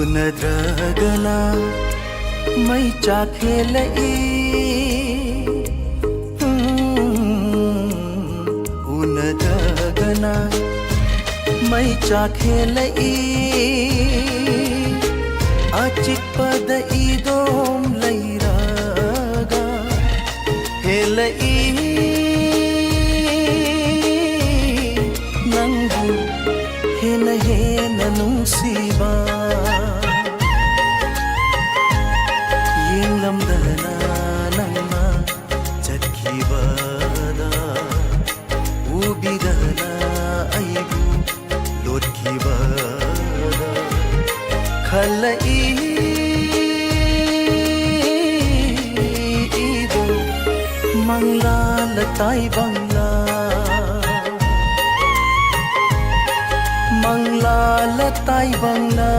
उनद्रगना मै चाखेलई उनद्रगना मै चाखेलई अचिक्पद इदोम लैरागा हेलई नंगु हेन हेन नुंसीबा ꯌꯦꯡꯂꯝꯗꯅ ꯅꯪꯅ ꯆꯠꯈꯤꯕꯗ ꯎꯕꯤꯗꯅ ꯑꯩꯕꯨ ꯂꯣꯠꯈꯤꯕꯗ ꯈꯜꯂꯛꯏ ꯏꯕꯨ ꯃꯪꯂꯥꯟꯗ ꯇꯥꯏꯕꯪꯂꯥ ꯃꯪꯂꯥꯟꯗ ꯇꯥꯏꯕꯪꯂꯥ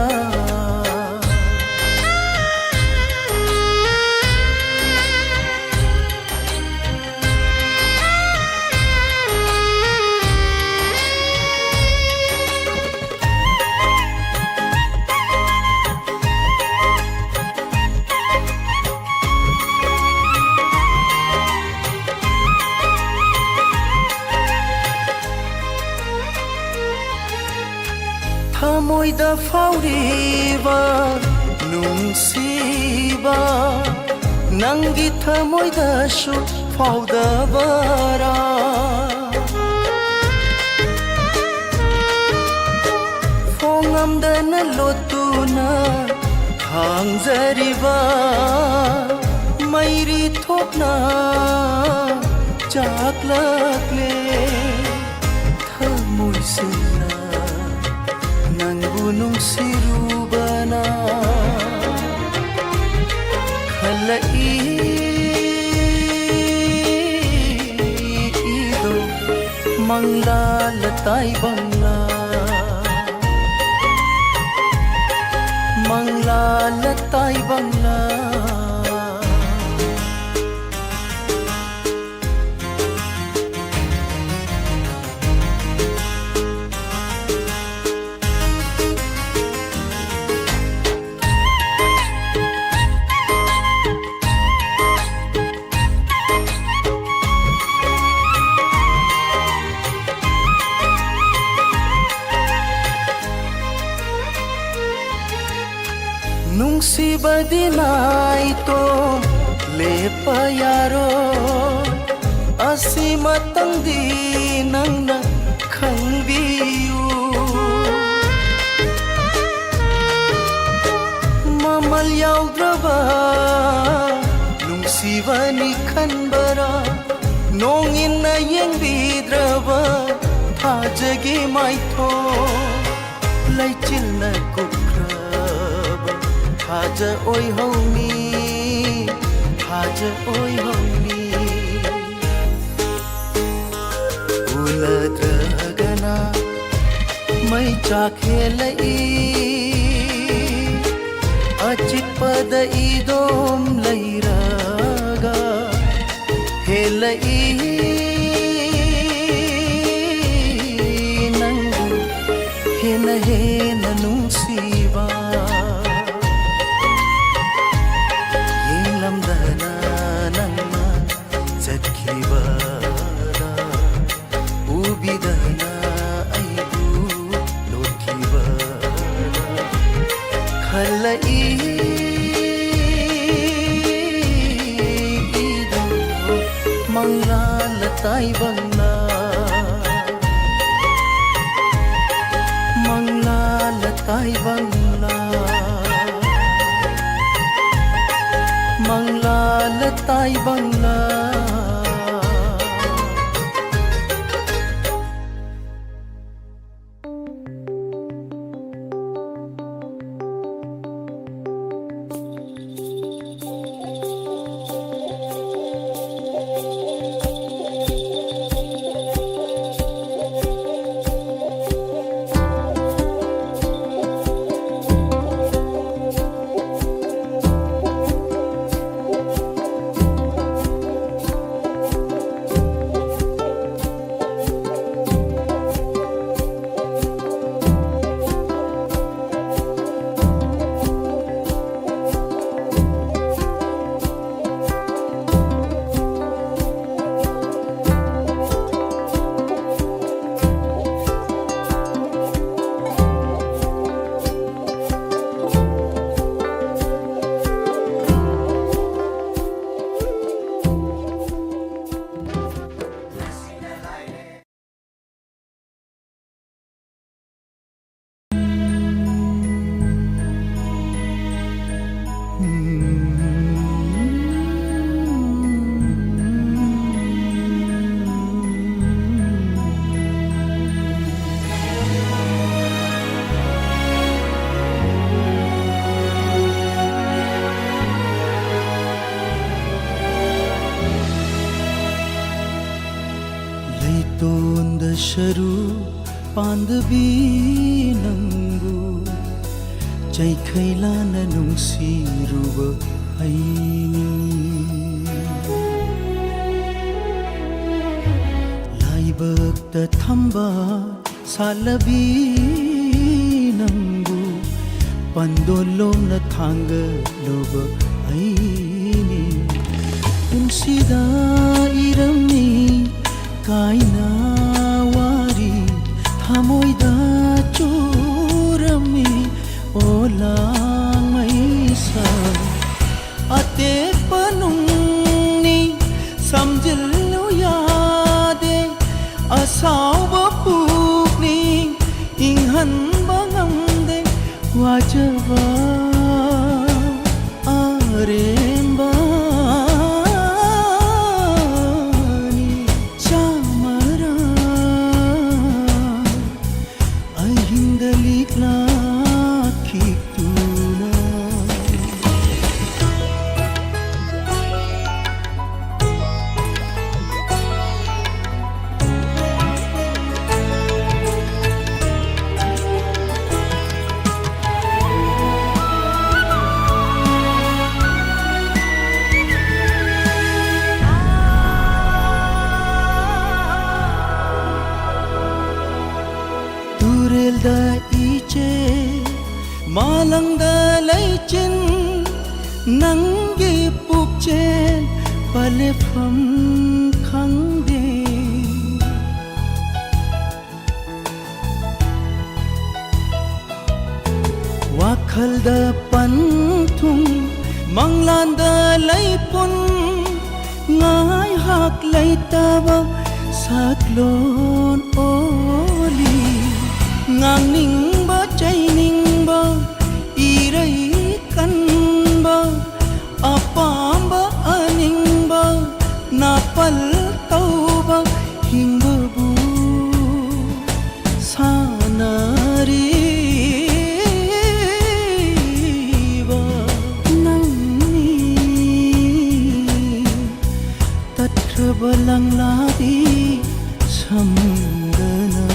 ꯊꯃꯣꯏꯗ ꯐꯥꯎꯔꯤꯕ ꯅꯨꯡꯁꯤꯕ ꯅꯪꯒꯤ ꯊꯃꯣꯏꯗꯁꯨ ꯐꯥꯎꯗꯕꯔꯥ ꯐꯣꯡꯉꯝꯗꯅ ꯂꯣꯠꯇꯨꯅ ꯈꯥꯡꯖꯔꯤꯕ ꯃꯩꯔꯤ ꯊꯣꯛꯅ ꯆꯥꯛꯂꯛꯂꯦ ꯊꯃꯣꯏꯁꯤꯡꯅ ꯅꯪꯕꯨ ꯅꯨꯡꯁꯤꯔꯨꯕꯅ ꯈꯜꯂꯛꯏ 이도 망랄라 따이방라 망랄라 따이방라 ꯅꯨꯡꯁꯤꯕꯗꯤ ꯅꯥꯏꯇꯣ ꯂꯦꯞꯄ ꯌꯥꯔꯣꯏ ꯑꯁꯤꯃꯇꯪꯗꯤ ꯅꯪꯅ ꯈꯪꯕꯤꯌꯨ ꯃꯃꯜ ꯌꯥꯎꯗ꯭ꯔꯕ ꯅꯨꯡꯁꯤꯕꯅꯤ ꯈꯟꯕꯔꯥ ꯅꯣꯡꯏꯟꯅ ꯌꯦꯡꯕꯤꯗ꯭ꯔꯕ ꯊꯥꯖꯒꯤ ꯃꯥꯏꯊꯣꯡ ꯂꯩꯆꯤꯜꯅ ꯀꯨꯞꯈ꯭ꯔꯕ ꯊꯥꯖ ꯑꯣꯏꯍꯧꯅꯤ ꯊꯥꯖ ꯑꯣꯏꯍꯧꯅꯤ ꯎꯅꯗ꯭ꯔꯒꯅ ꯃꯩ ꯆꯥꯛꯍꯦꯜꯂꯛꯏ ꯑꯆꯤꯛꯄꯗ ꯏꯗꯣꯝ ꯂꯩꯔꯒ ꯍꯦꯜꯂꯛꯏ ꯅꯪꯕꯨ ꯍꯦꯟꯅ ꯍꯦꯟꯅ ꯅꯨꯡꯁꯤꯕ ꯌꯦꯡꯂꯝꯗꯅ ꯅꯪꯅ ꯆꯠꯈꯤꯕꯗ 우비ꯗꯅ ꯑꯩꯕꯨ ꯂꯣꯠꯈꯤꯕꯗ ꯈꯜꯂꯛꯏ 이도 망랄라 따이방라 망랄라 따이방라 망랄라 따이방라 ꯂꯩꯇꯣꯟꯗ ꯁꯔꯨ ꯄꯥꯟꯗꯕꯤ ꯅꯪꯕꯨ ꯆꯩꯈꯩ ꯂꯥꯟꯅ ꯅꯨꯡꯁꯤꯔꯨꯕ ꯑꯩꯅꯤ ꯂꯥꯏꯕꯛꯇ ꯊꯝꯕ ꯁꯥꯠꯂꯕꯤ ꯅꯪꯕꯨ ꯄꯟꯗꯣꯟꯂꯣꯝꯅ ꯊꯥꯡꯒꯠꯂꯨꯕ ꯑꯩꯅꯤ ꯄꯨꯟꯁꯤꯗ 이름이 कायना वारी थमोइदा चोरमी te panungni samjillu yade asawa pukni inghan bangamde wajaba arembani chamara ahindalik kituna Turelda iche malangda laichin nangi pukchen palefam khangde wakhalda panthum manglanda laipun ngai hak laitaba saklon oli ngang ba chai ning ba irai kan ba apam ba aning ba napal tau ba hing bu sanari ba nang ni tatra balang ladi samdana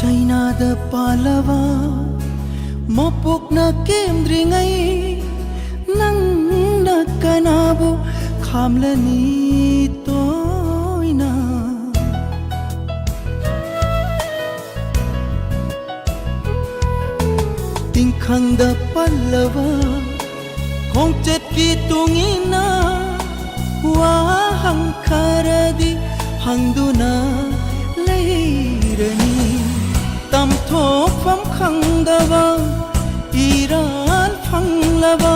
China da palawa mopuk na kemdringai nang na kanabo khamlani toina tingkhang da palawa khongchet ki tungina wa hang kharadi hangduna leirani tam thok pham khangdaba iran phanglaba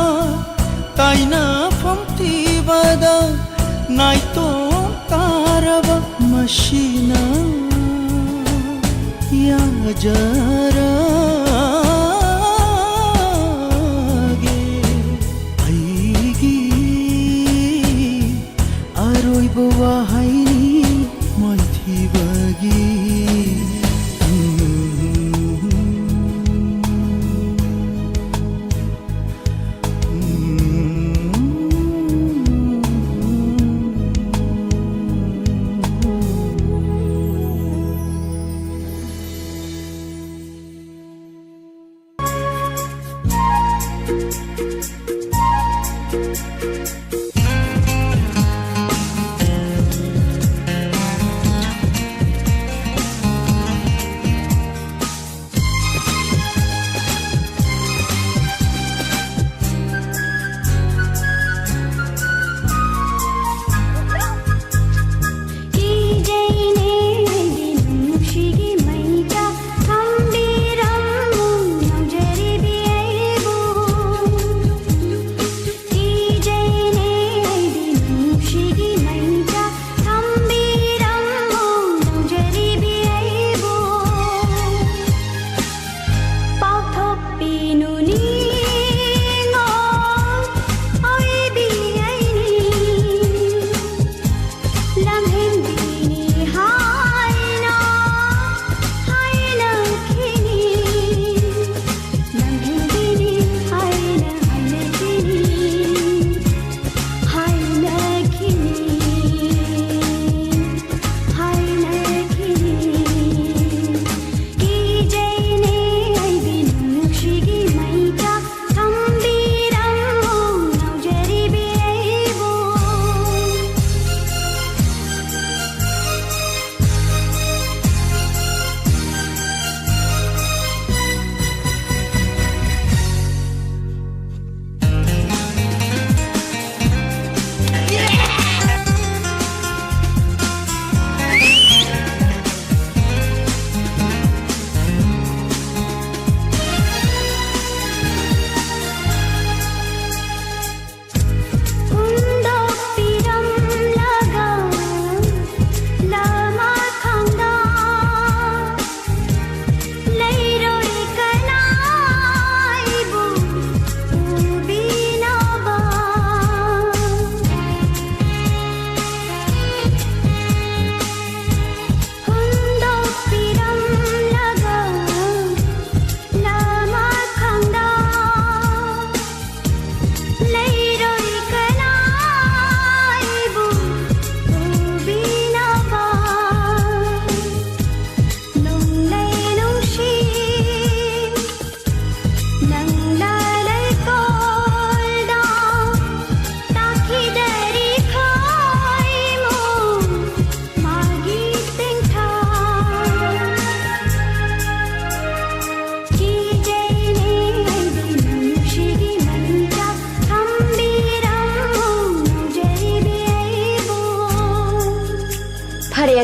taina pham tibada nai tom taraba mashina ya jara ge aigi aroi bawa haini manthi bagi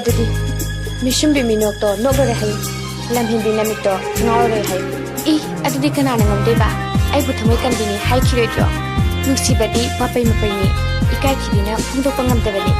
अदुदी मिशुम बिमिनो तो नोगरे है लम हिंदी नमित तो नौरे है ई अदुदी कनाने ngomde ba ai bu thamai kan bini hai khire jo nusi badi papai mapai ni ikai khidina phungdo pangam de bani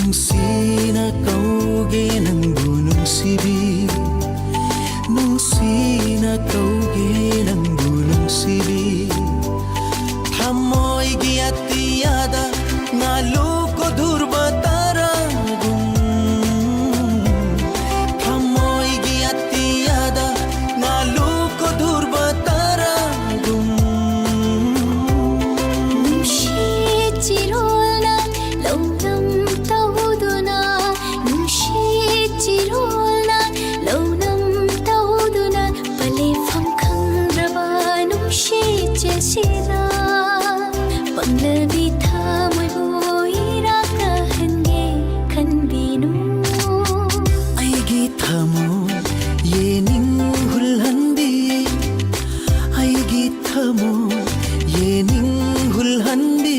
ꯅꯨꯡꯁꯤꯅ ꯀꯧꯒꯦ ꯅꯪꯕꯨ ꯅꯨꯡꯁꯤꯕꯤ ꯅꯨꯡꯁꯤꯅ ꯀꯧꯒꯦ ꯅꯪꯕꯨ ꯅꯨꯡꯁꯤꯕꯤ ꯊꯃꯣꯏꯒꯤ ꯑꯇꯤꯌꯥꯗ ꯉꯥꯂꯨꯀꯣ ꯙꯨꯔꯕ ꯇꯥꯔꯥꯒꯨꯝ ꯊꯃꯣꯏꯒꯤ ꯑꯇꯤꯌꯥꯗ ꯉꯥꯂꯨꯀꯣ ꯙꯨꯔꯕ ꯇꯥꯔꯥꯒꯨꯝ ꯅꯨꯡꯁꯤ ꯆꯤꯔꯣꯜꯅ ꯂꯧꯅꯝ ꯇꯧꯗꯨꯅ ꯅꯨꯡꯁꯤ ꯆꯤꯔꯣꯜꯅ ꯂꯧꯅꯝ ꯇꯧꯗꯨꯅ ꯄꯂꯦꯐꯝ ꯈꯪꯗ꯭ꯔꯕ ꯅꯨꯡꯁꯤ ꯆꯦꯁꯤꯗ ꯄꯪꯂꯕꯤ ꯊꯃꯣꯏꯕꯨ ꯏꯔꯥꯛꯅꯍꯟꯒꯦ ꯈꯟꯕꯤꯅꯨ ꯑꯩꯒꯤ ꯊꯃꯣꯏ ꯌꯦꯅꯤꯡ ꯍꯨꯜꯍꯟꯕꯤ ꯑꯩꯒꯤ ꯊꯃꯣꯏ ꯌꯦꯅꯤꯡ ꯍꯨꯜꯍꯟꯕꯤ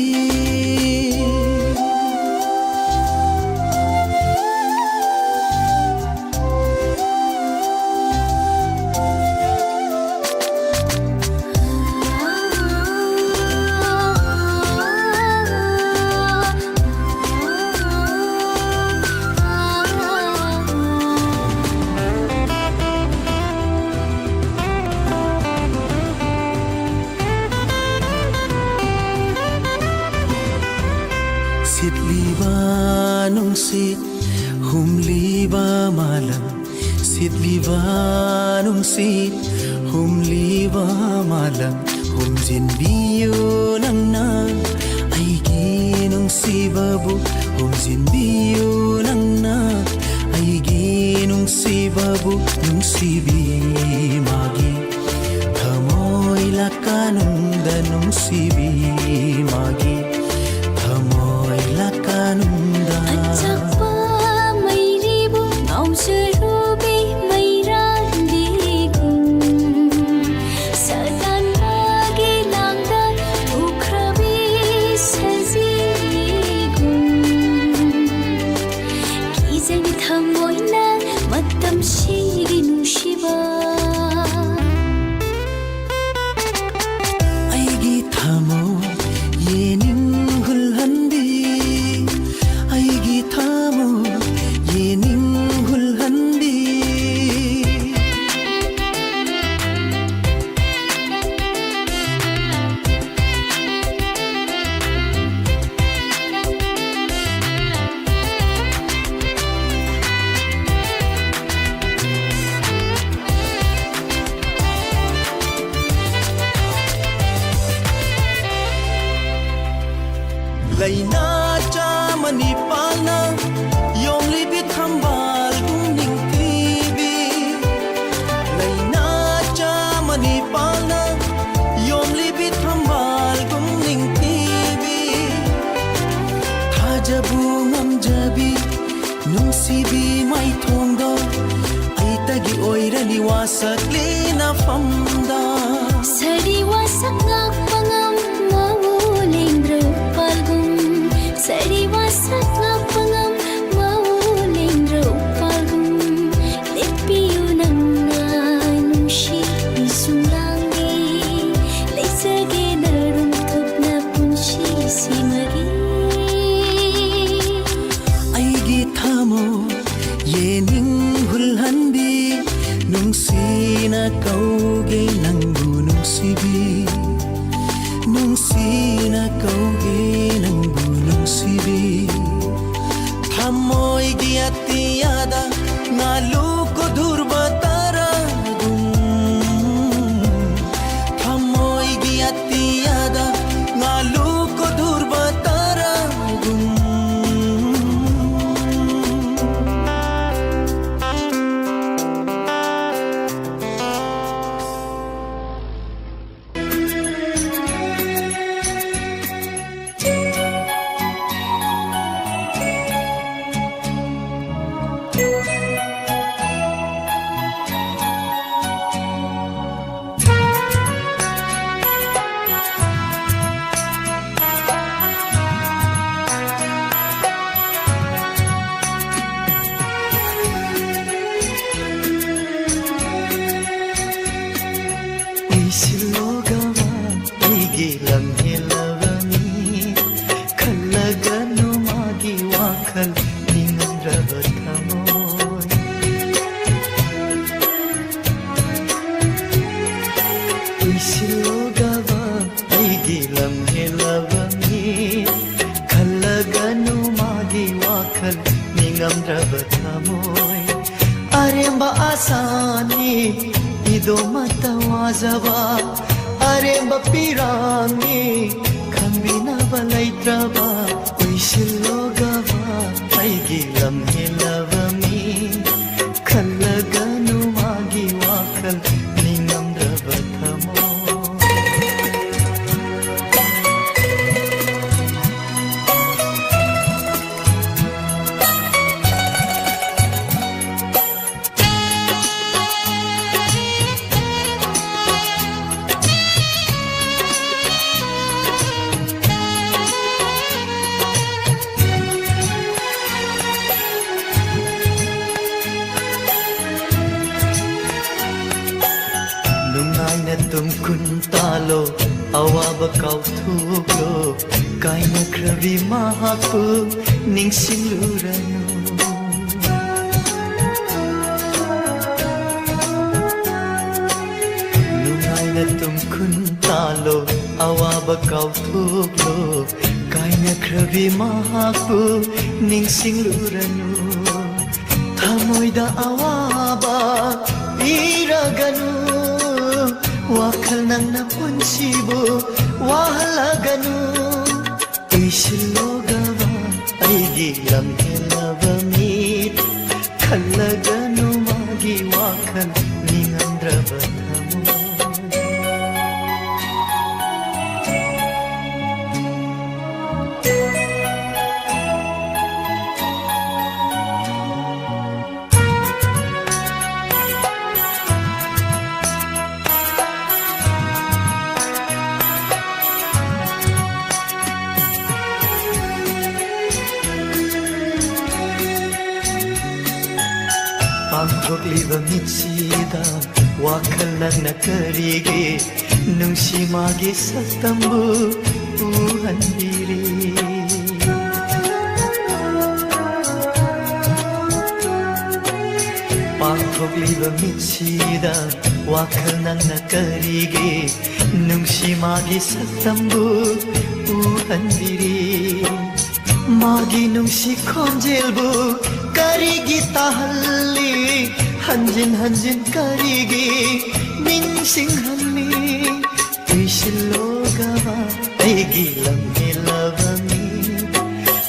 ꯁꯤꯠꯂꯤꯕ ꯅꯨꯡꯁꯤꯠ ꯍꯨꯝꯂꯤꯕ ꯃꯥꯂꯪ ꯁꯤꯠꯂꯤꯕ ꯅꯨꯡꯁꯤꯠ ꯍꯨꯝꯂꯤꯕ ꯃꯥꯂꯪ ꯍꯨꯝꯖꯤꯟꯕꯤꯌꯨ ꯅꯪꯅ ꯑꯩꯒꯤ ꯅꯨꯡꯁꯤꯕꯕꯨ ꯍꯨꯝꯖꯤꯟꯕꯤꯌꯨ ꯅꯪꯅ ꯑꯩꯒꯤ ꯅꯨꯡꯁꯤꯕꯕꯨ ꯅꯨꯡꯁꯤꯕꯤ ꯃꯥꯒꯤ ꯊꯃꯣꯏ ꯂꯥꯀꯥꯅꯨꯡꯗ ꯅꯨꯡꯁꯤꯕꯤ ꯃꯥꯒꯤ ꯊꯃꯣꯏ ꯂꯥꯀꯥꯅꯨꯡꯗ ꯑꯆꯛꯄ ꯃꯩꯔꯤꯕꯨ ꯉꯥꯎꯖꯔꯨꯕꯤ ꯃꯩꯔꯥꯟꯕꯤꯒꯨꯝ ꯁꯗꯥꯟꯕꯒꯤ ꯂꯥꯡꯗ ꯊꯨꯈ꯭ꯔꯕꯤ ꯁꯖꯤꯒꯨꯝ ꯀꯤꯖꯩ ꯊꯃꯣꯏꯅ ꯃꯇꯝꯁꯤꯒꯤ ꯅꯨꯡꯁꯤꯕ ꯑꯩꯒꯤ ꯊꯃꯣꯏ ꯌꯦꯅꯤꯡ ꯍꯨꯜꯍꯟꯕꯤ ꯑꯩꯒꯤ ꯊꯃꯣꯏ ꯌꯦꯅꯤꯡ ꯍꯨꯜꯍꯟꯕꯤ ꯂꯩꯅꯥ ꯆꯥꯃꯅꯤ ꯄꯥꯜꯅ ꯌꯣꯝꯂꯤꯕꯤ ꯊꯝꯕꯥꯜꯒꯨꯝ ꯅꯤꯡꯊꯤꯕꯤ ꯂꯩꯅꯥ ꯆꯥꯃꯅꯤ ꯄꯥꯜꯅ ꯌꯣꯝꯂꯤꯕꯤ ꯊꯝꯕꯥꯜꯒꯨꯝ ꯅꯤꯡꯊꯤꯕꯤ ꯊꯥꯖꯕꯨ ꯉꯝꯖꯕꯤ ꯅꯨꯡꯁꯤꯕꯤ ꯃꯥꯏꯊꯣꯡꯗ ꯑꯩꯇꯒꯤ ꯑꯣꯏꯔꯅꯤ ꯋꯥꯁꯛꯂꯤ ꯅꯐꯝꯗ ꯁꯔꯤ ꯋꯥꯁꯛ ꯉꯥꯛꯄ ꯉꯝꯃꯕꯨ ꯂꯦꯡꯗ꯭ꯔ ꯎꯄꯥꯜꯒꯨꯝ ꯁꯔꯤ ꯋꯥꯁꯛ ꯉꯥꯛꯄ ꯉꯝꯃꯕꯨ ꯂꯦꯡꯗ꯭ꯔ ꯎꯄꯥꯜꯒꯨꯝ ꯂꯦꯞꯄꯤꯌꯨ ꯅꯪꯅ ꯅꯨꯡꯁꯤ ꯁꯨꯝꯂꯥꯡꯒꯤ ꯂꯩꯖꯒꯦ ꯅꯔꯨꯝ ꯊꯨꯞꯅ ꯄꯨꯟꯁꯤꯁꯤꯃꯒꯤ ꯑꯩꯒꯤ ꯊꯃꯣꯏ ꯌꯦꯅꯤꯡ ꯍꯨꯜꯍꯟꯕꯤ ꯅꯨꯡꯁꯤꯅ ꯀꯧꯒꯦ ꯅꯪꯕꯨ ꯅꯨꯡꯁꯤꯕꯤ ꯅꯨꯡꯁꯤꯅ ꯀꯧꯒꯦ ꯅꯪꯕꯨ ꯅꯨꯡꯁꯤꯕꯤ ꯊꯃꯣꯏꯒꯤ ꯑꯇꯤꯌꯥꯗ ꯉꯥꯂꯨꯀꯣ ꯙꯨꯔꯕ ꯇꯥꯔꯥꯒꯨꯝ ꯊꯃꯣꯏꯒꯤ ꯑꯇꯤꯌꯥꯗ ꯉꯥꯂꯨꯀꯣ ꯙꯨꯔꯕ ꯇꯥꯔꯥꯒꯨꯝ ꯅꯤꯡꯉꯝꯗ꯭ꯔꯕ ꯊꯃꯣꯏ ꯏꯁꯤꯜꯂꯣꯒꯕ ꯑꯩꯒꯤ ꯂꯝ ꯍꯦꯜꯂꯕ ꯃꯤ ꯈꯜꯂꯒꯅꯨ ꯃꯥꯒꯤ ꯋꯥꯈꯜ ꯅꯤꯡꯉꯝꯗ꯭ꯔꯕ ꯊꯃꯣꯏ ꯑꯔꯦꯝꯕ ꯑꯁꯥꯅꯤ 이도마다 와자와 아렘바 삐랑이 감비나바 라이트라바 의실로가바 아이기 람헬라바미 칼라가누 마기 와칼 닝암드라바 타모 tumkuntalo awaba kauthuklo kaina krabi mahapu ningsiluranu nungaina tumkuntalo awaba kauthuklo kaina krabi mahapu ningsiluranu thamoida awaba iraganu wakal nang napunsibo wahalaganu isilogaba aigi lamhelaba mit khalaganu magi wakal ningandraba thamo ꯄꯥꯡꯊꯣꯛꯂꯤꯕ ꯃꯤꯠꯁꯤꯗ ꯋꯥꯈꯜ ꯅꯪꯅ ꯀꯔꯤꯒꯤ ꯅꯨꯡꯁꯤ ꯃꯥꯒꯤ ꯁꯛꯇꯝꯕꯨ ꯎꯍꯟꯕꯤꯔꯤ ꯄꯥꯡꯊꯣꯛꯂꯤꯕ ꯃꯤꯠꯁꯤꯗ ꯋꯥꯈꯜ ꯅꯪꯅ ꯀꯔꯤꯒꯤ ꯅꯨꯡꯁꯤ ꯃꯥꯒꯤ ꯁꯛꯇꯝꯕꯨ ꯎꯍꯟꯕꯤꯔꯤ 마기 눅시 콘젤부 까리기 따할리 한진 한진 까리기 밍싱한리 위실로 가봐 애기 람밀라바미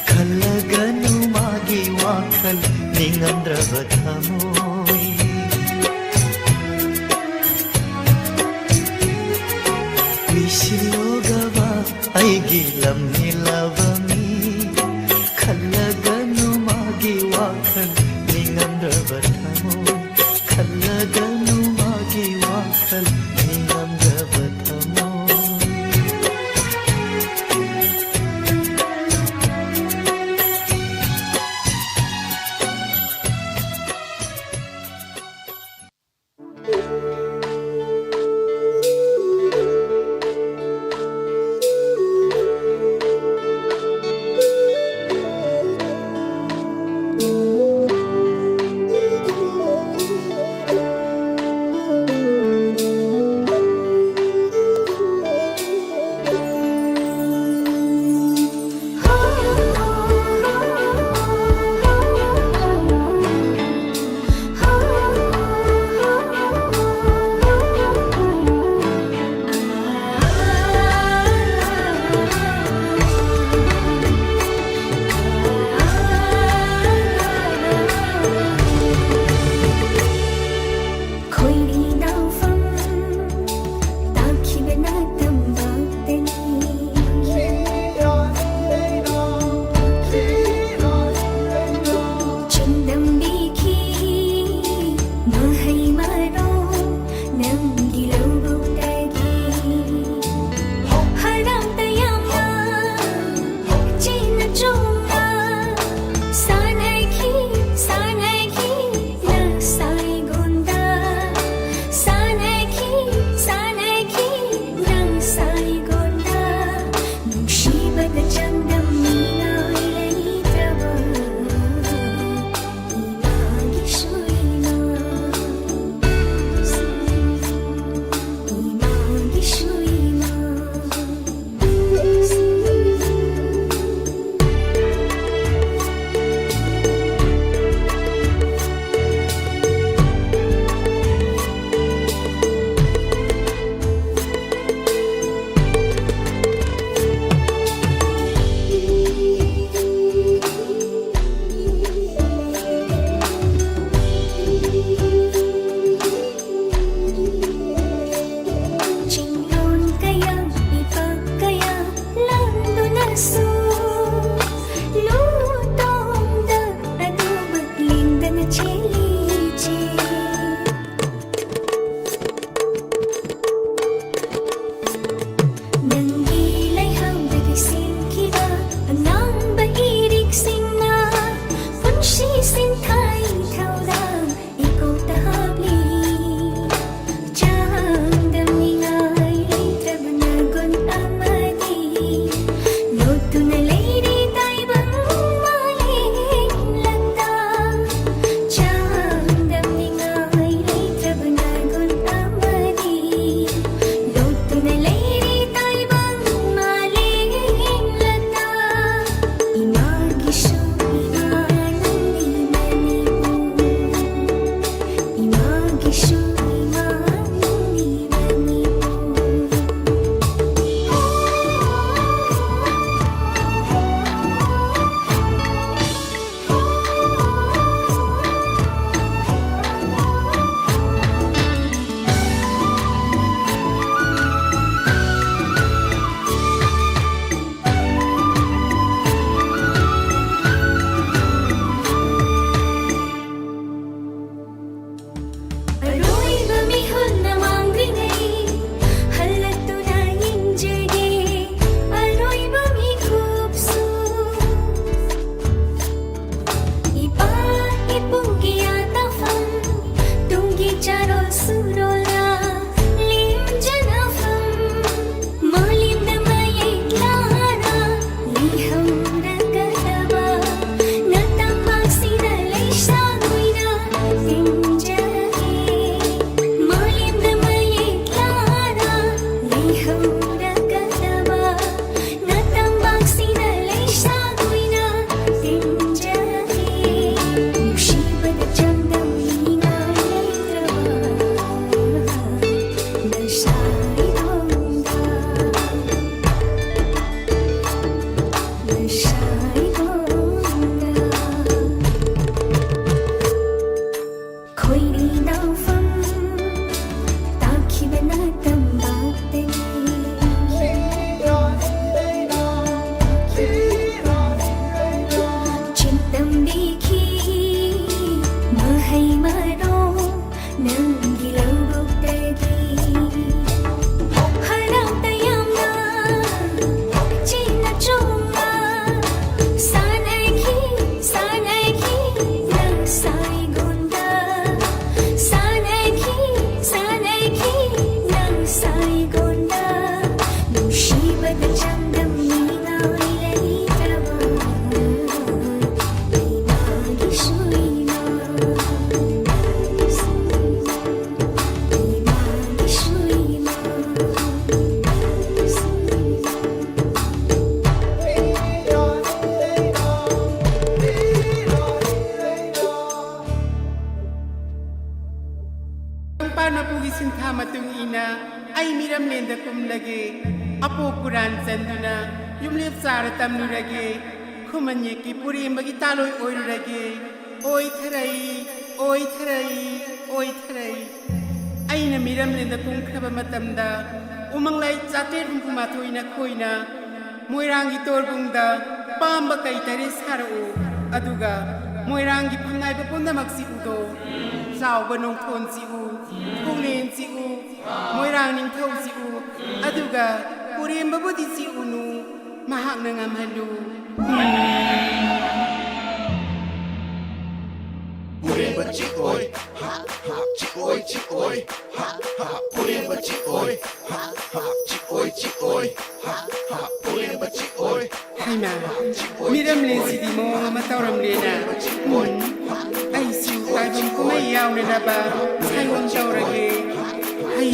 칼라가누 마기 와칼 닝안드라바 타모이 위실로 가봐 애기 람밀라바미 칼라가누 마기 와칼 닝암드라바 타모이 칼라가누 마기 와칼 닝암드라바 타모이 ai miram lenda kum lage apo Quran sanduna yumlep sar tamnu rage khumanye ki puri magi taloi oiru rage oi tharai aina miram lenda kum khaba matamda umanglai chater humpuma thoina khoina moirangi torbungda pamba kai tare saru aduga moirangi phangai ba pundamak si udo sauba nong thon si u thonglen si u moirang ning thau si u aduga puremba budi si unu mahak na ngamhalu puremba chikoi ha ha chikoi ha ha puremba chikoi ha ha chikoi ha ha puremba chikoi haina miram le si di mo ma tawram le na ai si ta jin ko mai yaw ne na ba sai won tawrage ai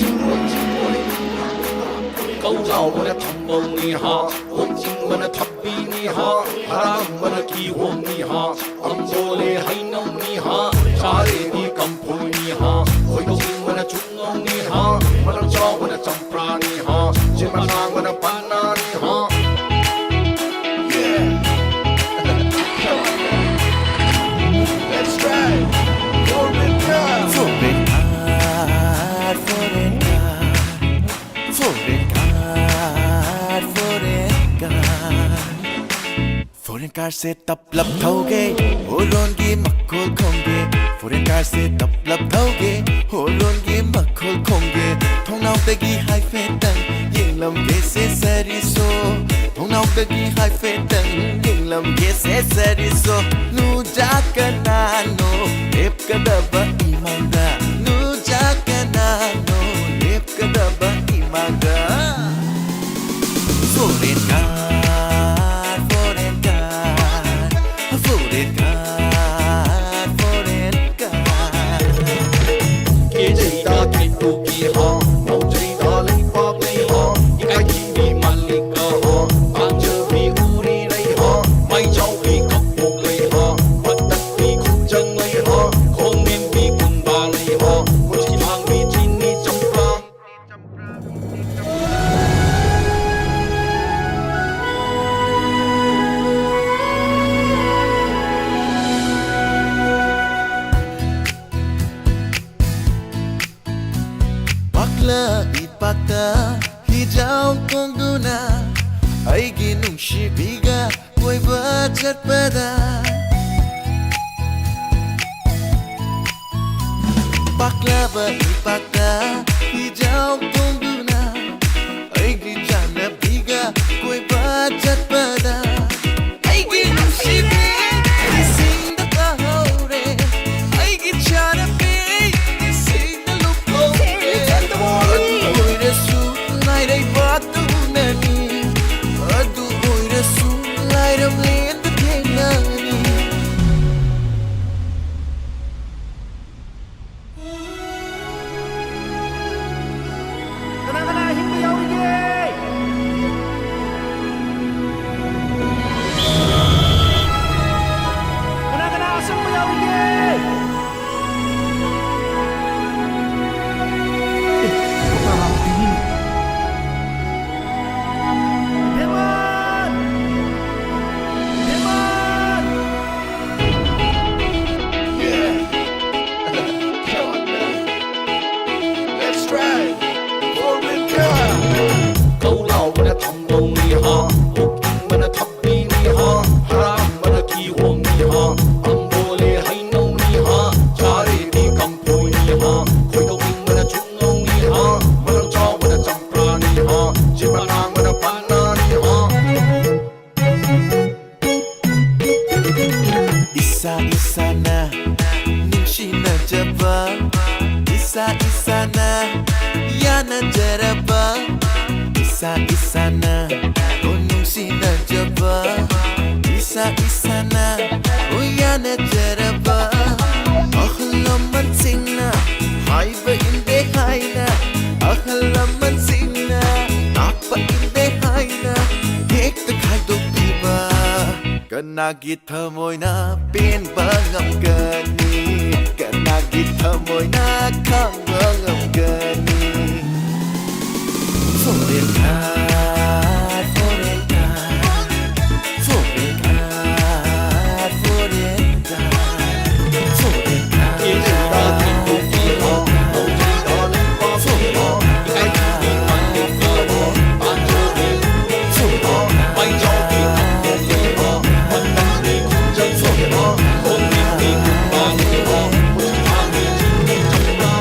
câu giàu mà thầm mong ni ha hôn chính mà thập bi ni ha haram mà kỳ hôn ni ha âm bồ lê hay nông ni ha cha lê đi cầm phôi ni ha hồi đông mà chung ông ni ha mà làm cho mà chăm pra ni ha trên mà nang mà panna ni ha let's try foreign card foreign car से तब लब थोगे हो लोंगी मक्खोल खोंगे foreign car से तब लब थोगे हो लोंगी मक्खोल खोंगे थोंनाव तगी हाई फेटंग यिंग लम के से सरिसो थोंनाव तगी हाई फेटंग यिंग लम के से सरिसो नु जाकर kadaba imanga nu jakana no lip kadaba imanga foreign card foreign card foreign card foreign card ke chai da ke tu ki ha nau chai da lai pa lai ha ikai ki ni malika ha anja vi uri lai ha mai chau vi kap pok lai ha patat vi khung chang lai ha khong nin vi kun ba lai ha ko chi thang vi chin ni champra Bakla ipakta hijau konguna aigi nungsibiga koiba chatpada Baklava ipakta hijau konguna aigi janabiga koiba chatpada aigi nungsibiga ising da kahore aigi janabi ising da lukore adu oirasu laidai batu nani adu oirasu laidam lenda kenani Let's try foreign car câu lao mana thầm bông ni ha huk mana thappi ni ha haram mana ki hong ni ha ambole hai nau ni ha chare di kampoi ni ha khoi to wing mana chung ngau ni ha mana chaw mana champra ni ha chimana mana panna ni ha Isa isana nimshina jaba Isa isana yana jaraba Isa isana onungsina jaba Isa isana oyana jaraba Akhlaman singna haiba inde haina Akhlaman singna apa inde haina Hek ta khaido piba Kanagi thamoy na pinbangam gani Kanagi thamoy na kambangam gani Foreign card, foreign card Foreign card, foreign card Foreign card ke chai da ke tu ki ha nau chai da lai pa lai ha ikai ki ni malika ha anja vi uri lai ha mai chau vi kap pok lai ha patat vi khung chang lai ha khong nin vi kun ba lai ha ko chi thang vi chin ni champra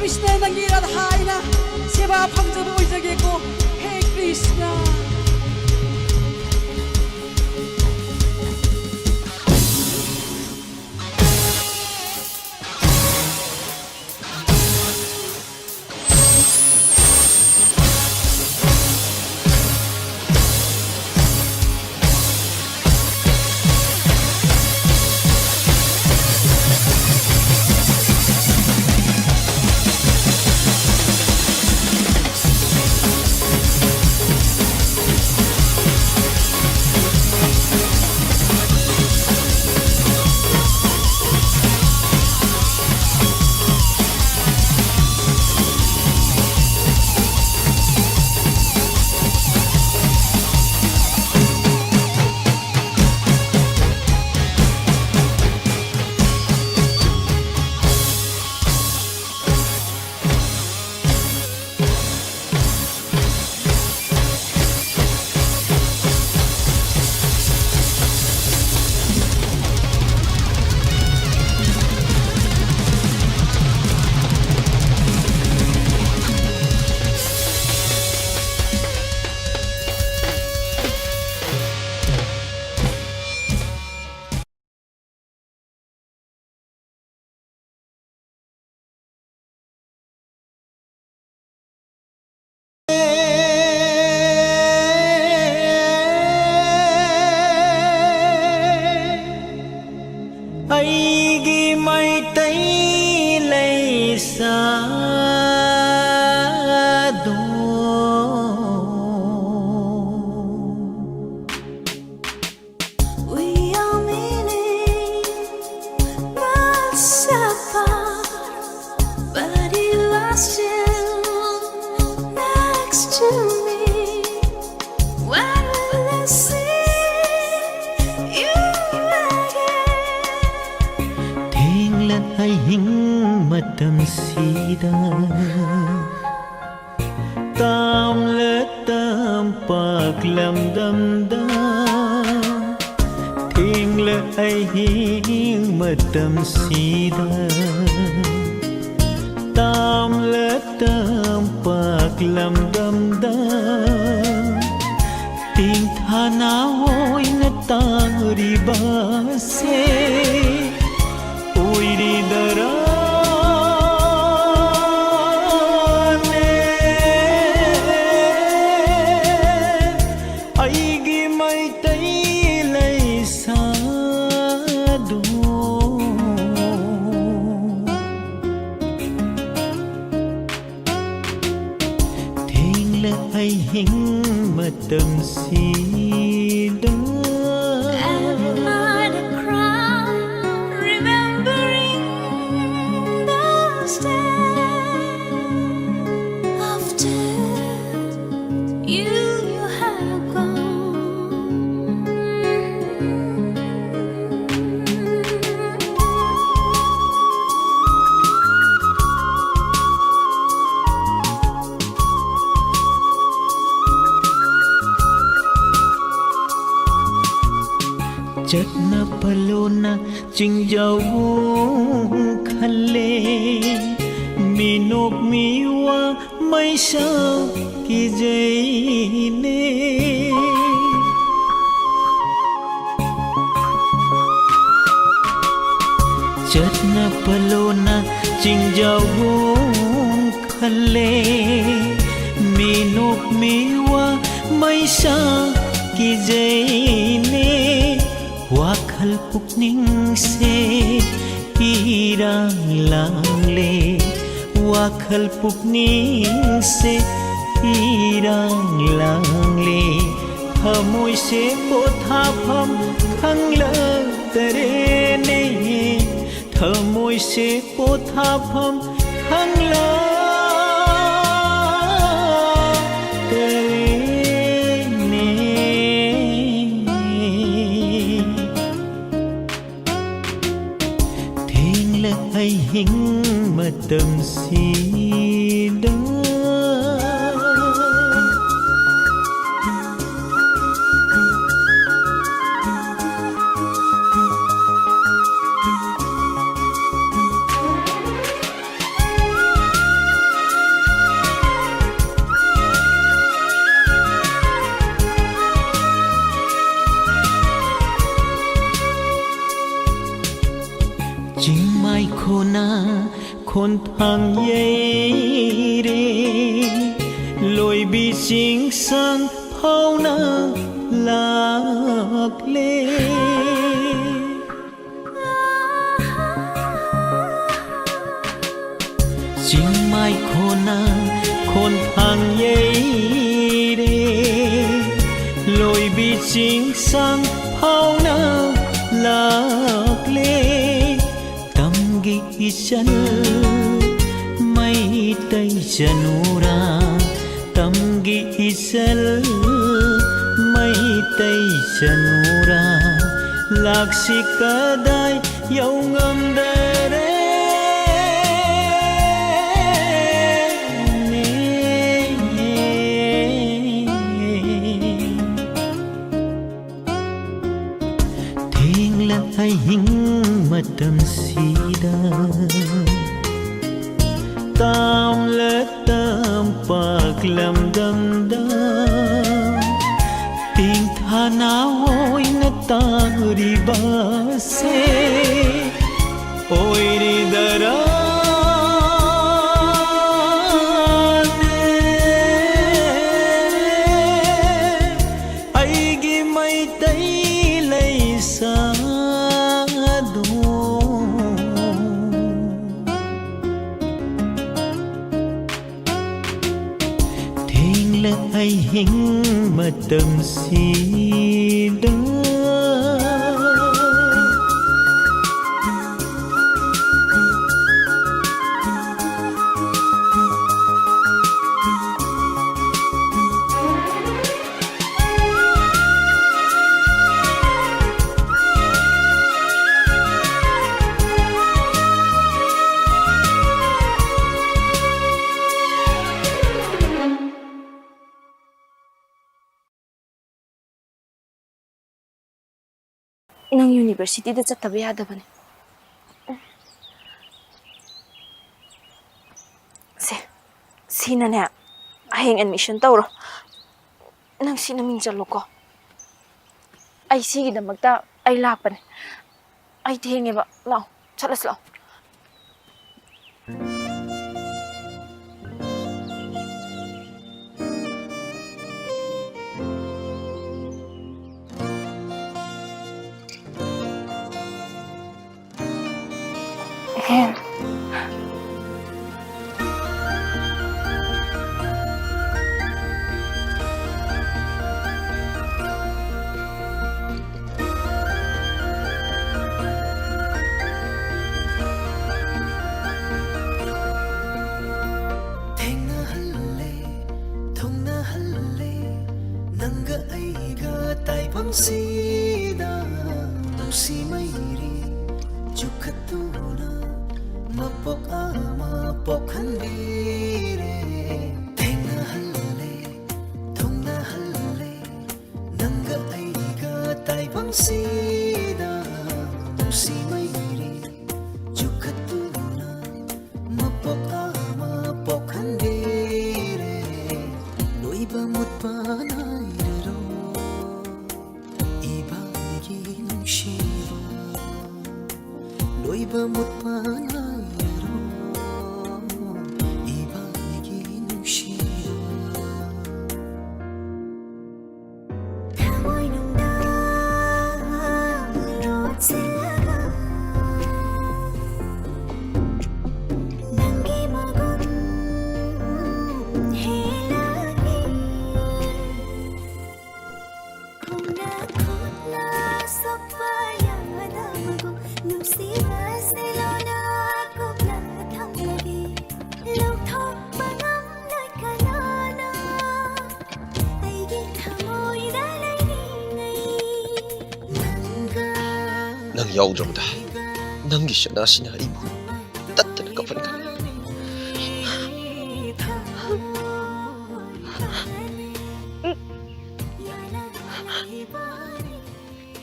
Krishna नंगी राधा이나 세바 방전 오이적이고 해 कृष्ण ꯑꯩꯒꯤ ꯃꯩꯇꯩ ꯂꯩꯁꯥꯗꯣ We are meeting miles apart, but you are still next to me. When will I see you again? ꯊꯦꯡꯂꯠ ꯑꯍꯤꯡ ꯃꯇꯝꯁꯤꯗ ꯇꯥꯝꯂꯠ ꯇꯝꯄꯥꯛ ꯂꯝꯗꯝꯗ ꯊꯦꯡꯂꯠ ꯑꯍꯤꯡ ꯃꯇꯝꯁꯤꯗ ꯇꯥꯝꯂꯠ ꯇꯝꯄꯥꯛ ꯂꯝꯗꯝꯗ ꯇꯦꯡꯊꯥꯅ ꯑꯣꯏꯅ ꯇꯥꯔꯤꯕꯁꯦ ꯑꯣꯏꯔꯤꯗꯔꯥꯅꯦ ꯑꯩꯒꯤ ꯃꯩꯇꯩ ꯂꯩꯁꯥꯗꯣ ꯊꯦꯡꯂꯠ ꯑꯍꯤꯡ ꯃꯇꯝꯁꯤꯗ Every night I cry, remembering those days after you have चटना पलोना चिंजाऊ खले मिनोक मिवा मैशा की जैने चटना पलोना चिंजाऊ खले मिनोक मिवा मैशा की जैने वाखल पुकनिंग से irang langle वाखल पुकनिंग से irang langle हमोय से पोथाफम खंगलतरे ने हमोय से पोथाफम खंगलतरे अहिं मतमसीदा khôn thang dây đi lối bị chính sang hao na lạc lê chính mai khôn thang dây đi lối bị chính sang hao na lạc lê tâm ghi chân mây tây janura tâm ghi chân mây tây janura lạc si kadai yau ngam dare ai hing matam sida tam la tam pak lam dam da ting thana hoi na ta ri ba se oi ri dara ai gi mai tai lai sa ai hing matam sida nang university da chat tabe yada bane si na ne aheng admission tawro nang si na ming chalo ko ai si gi damakta ai lak bane ai thenge ba law chalas law Hen. Sida nusi mairi chukhatuna mapok ama pokhandire thenga halle thongna halle nanga aiga tai bang sida nusi mairi chukhatuna mapok ama pokhandire noiba mutpana Loiba mutpanayro ibagi nushiro Thamoy nung darot silaga Nangi magun helagi Kuna kuna sapaya namago nusiba nang yaudramda nangi shanasina ibu tattana kafanka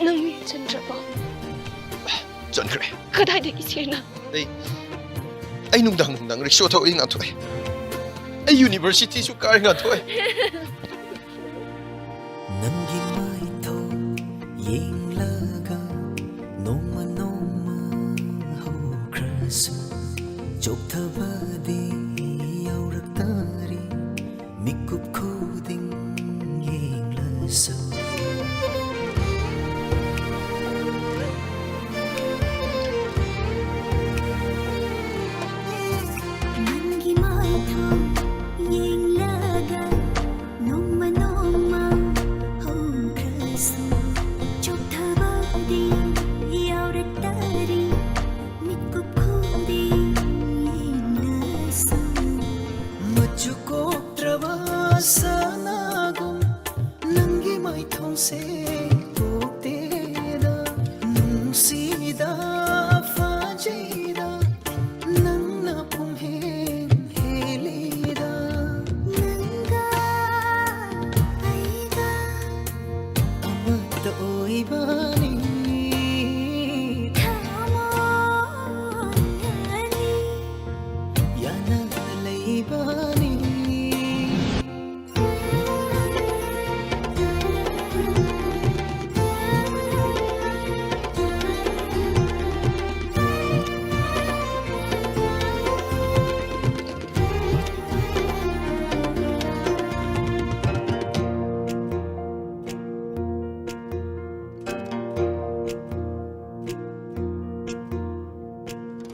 nang mi chandrabo chankhre kadai de isena ai nungdang risho tho ing athoi ai university su kar nga thoi nangi mai tho yeng laga noma noma ho Christmas ꯆꯣꯛꯊꯕꯗꯤ ꯌꯥꯎꯔꯛꯇꯔꯤ ꯃꯤꯀꯨꯞ ꯈꯨꯗꯤꯡ ꯌꯦꯡꯂꯁꯨ ꯅꯪꯒꯤ ꯃꯥꯏꯊꯣꯡ ꯌꯦꯡꯂꯒ ꯅꯣꯡꯃ ꯅꯣꯡꯃ ꯍꯧꯈ꯭ꯔꯁꯨ ꯆꯣꯛꯊꯕꯗꯤ ꯌꯥꯎꯔꯛꯇꯔꯤ ꯃꯤꯠꯀꯨꯞ ꯈꯨꯗꯤꯡ ꯌꯦꯡꯂꯁꯨ ꯃꯆꯨ ꯀꯣꯛꯇ꯭ꯔꯕ ꯁꯅꯥꯒꯨꯝ ꯅꯪꯒꯤ ꯃꯥꯏꯊꯣꯡꯁꯦ ꯀꯣꯛꯇꯦꯗ ꯅꯨꯡꯁꯤꯗ ꯐꯖꯩꯗ ꯅꯪꯅ ꯄꯨꯡꯍꯦꯟ ꯍꯦꯜꯂꯤꯗ ꯅꯪꯒ ꯑꯩꯒ ꯑꯃꯠꯇ ꯑꯣꯏꯕꯅꯤ ꯊꯃꯣꯏꯅꯤ ꯌꯥꯅꯅ ꯂꯩꯕꯅꯤ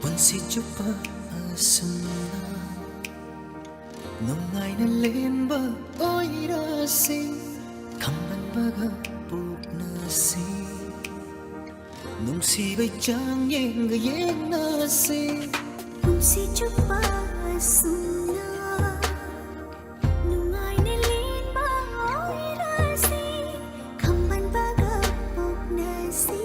ꯄꯨꯟꯁꯤ ꯆꯨꯞꯄ ꯑꯁꯨꯝꯅ ꯅꯨꯡꯉꯥꯏꯅ ꯂꯦꯟꯕ ꯑꯣꯏꯔꯁꯤ ꯈꯝꯕꯟꯕꯒ ꯄꯣꯛꯅꯁꯤ ꯅꯨꯡꯁꯤꯕꯩ ꯆꯥꯡ ꯌꯦꯡꯒ ꯌꯦꯡꯅꯁꯤ ꯄꯨꯟꯁꯤ ꯆꯨꯞꯄ ꯑꯁꯨꯝꯅ ꯅꯨꯡꯉꯥꯏꯅ ꯂꯦꯟꯕ ꯑꯣꯏꯔꯁꯤ ꯈꯝꯕꯟꯕꯒ ꯄꯣꯛꯅꯁꯤ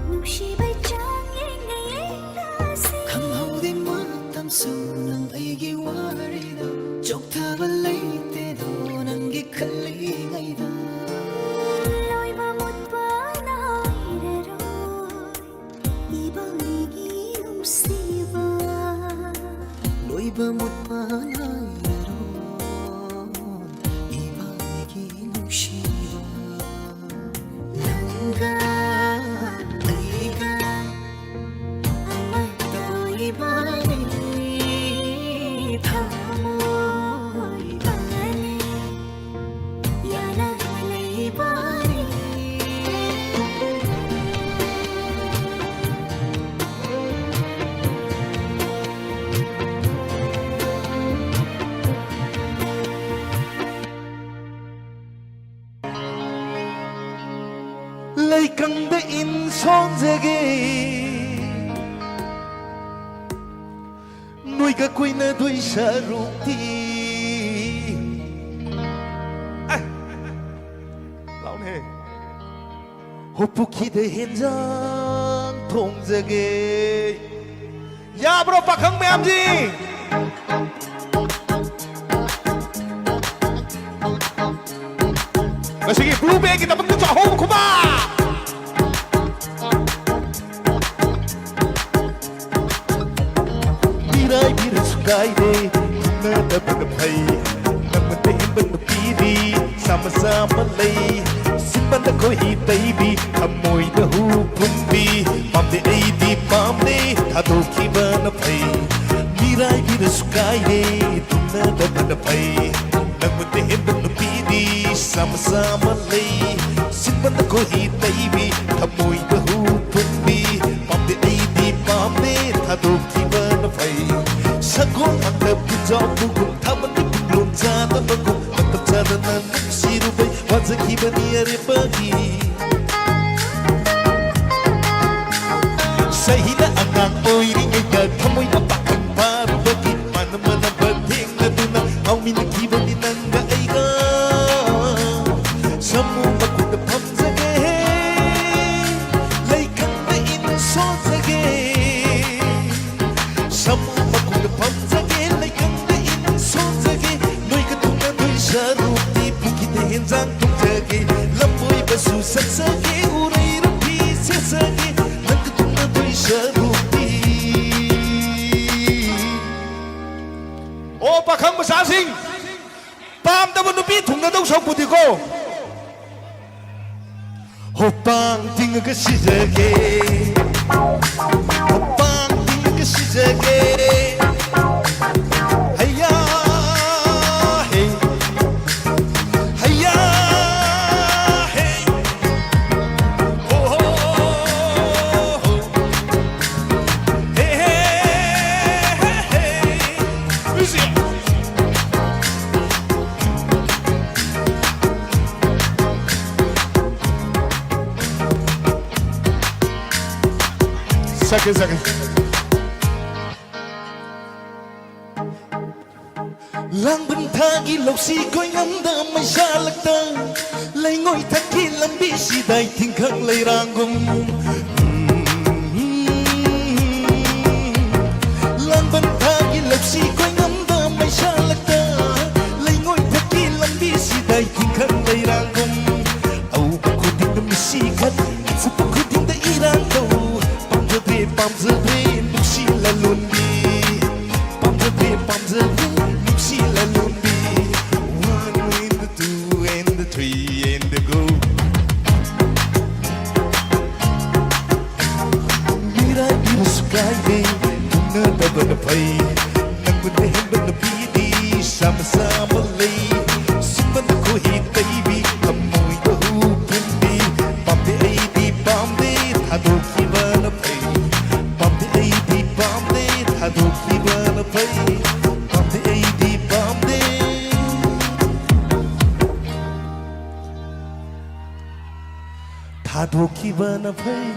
ꯅꯨꯡꯁꯤꯕꯩ ꯆꯥꯡ ꯌꯦꯡꯅ ꯌꯦꯡꯅꯁꯤ ꯈꯪꯍꯧꯗꯦ ꯃꯇꯝꯁꯨ ꯅꯪ ꯑꯩꯒꯤ ꯋꯥꯔꯤꯗ ꯆꯣꯛꯊꯕ ꯂꯩꯇꯦꯗꯣ ꯅꯪꯒꯤ ꯈꯜꯂꯤꯉꯩꯗ ꯂꯣꯏꯕ ꯃꯨꯠꯄ ꯅꯥꯏꯔꯔꯣꯏ 이번이기 නුꯡꯁꯤꯕ ꯂꯣꯏꯕ ꯃꯨꯠꯄ ꯅꯥꯏꯔꯔꯣꯏ 이번이기 ꯅꯨꯡꯁꯤꯕ ꯅꯪꯒ ꯑꯩꯒ ꯑꯃꯠꯇ ꯑꯣꯏꯕꯅꯤꯊꯃꯣꯏꯕꯅꯤ ꯌꯥꯅꯅ ꯂꯩꯕꯅꯤ ꯂꯩꯀꯪꯗ ꯏꯟ ꯁꯣꯟꯖꯒꯦ ꯅꯣꯏꯒ ꯀꯣꯏꯅꯗꯣꯏ ꯁꯔꯨꯛꯇꯤ ꯂꯥꯎꯅꯦ 호프키드 흰장 통제게 야브로 박항 매암지 마시기 블루베기 나쁜 거 호흡 고마 미라이 미라 수가이데 나다 부르파이 남한테 힘든 피디 sama-sama lay simpan ko hi baby amoy da hu pumbi pamde ai di pamde thado ki ban phai mirai bi da sukai de tunna da ban phai namte himban pidi sama-sama lay simpan ko hi baby amoy da hu pumbi pamde ai di pamde thado ki ban phai sagon anda pujau pugum thaman lum jana bagum tatjana sirubai wajaki baniare bagi sahina angang oiri ga thamoi na pakang paru bagi mana mana bathing na duna aumi na kibani nanga aiga samu makunda phamjage laikang na in sojage samu makunda phamjage laikang na in sojage noi ka thunga doi sharuti pukite hinjang thungjage lamboi basu saksage urai rupi sesage nang ka thunga doi sharuti o pakhang masasing pam da nupi thungna dau sokpudiko hopang tinga ka sijage hopang tinga ka sijage जगे हैया हे हैया हे ओ हो हे हे Music Second. Lang bên thagi lâu si coi ngắm đơ mây xa lạc tơ lấy ngôi thắt khi lâm bi si đầy thình khắc lấy rang gum Lang bên thagi lâu si coi ngắm đơ mây xa lạc tơ lấy ngôi thắt khi lâm bi si đầy thình khắc lấy rang gum Âu bà cô tình đâm si khát Sa bà cô tình đã irang đâu Pam zade nuksi la lundi Pam zade nuksi la lundi 1 and the 2 and the 3 and the go Mira mira sukai de tuna da bana pai nang bunde hem bana pidi sama sama lei sipan ko hi baby amoi da hu pundi pam de ai di pam de thado ki bana pai Hadoki bana pai, pamde aidi pamde. Hadoki bana pai.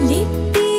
Lipi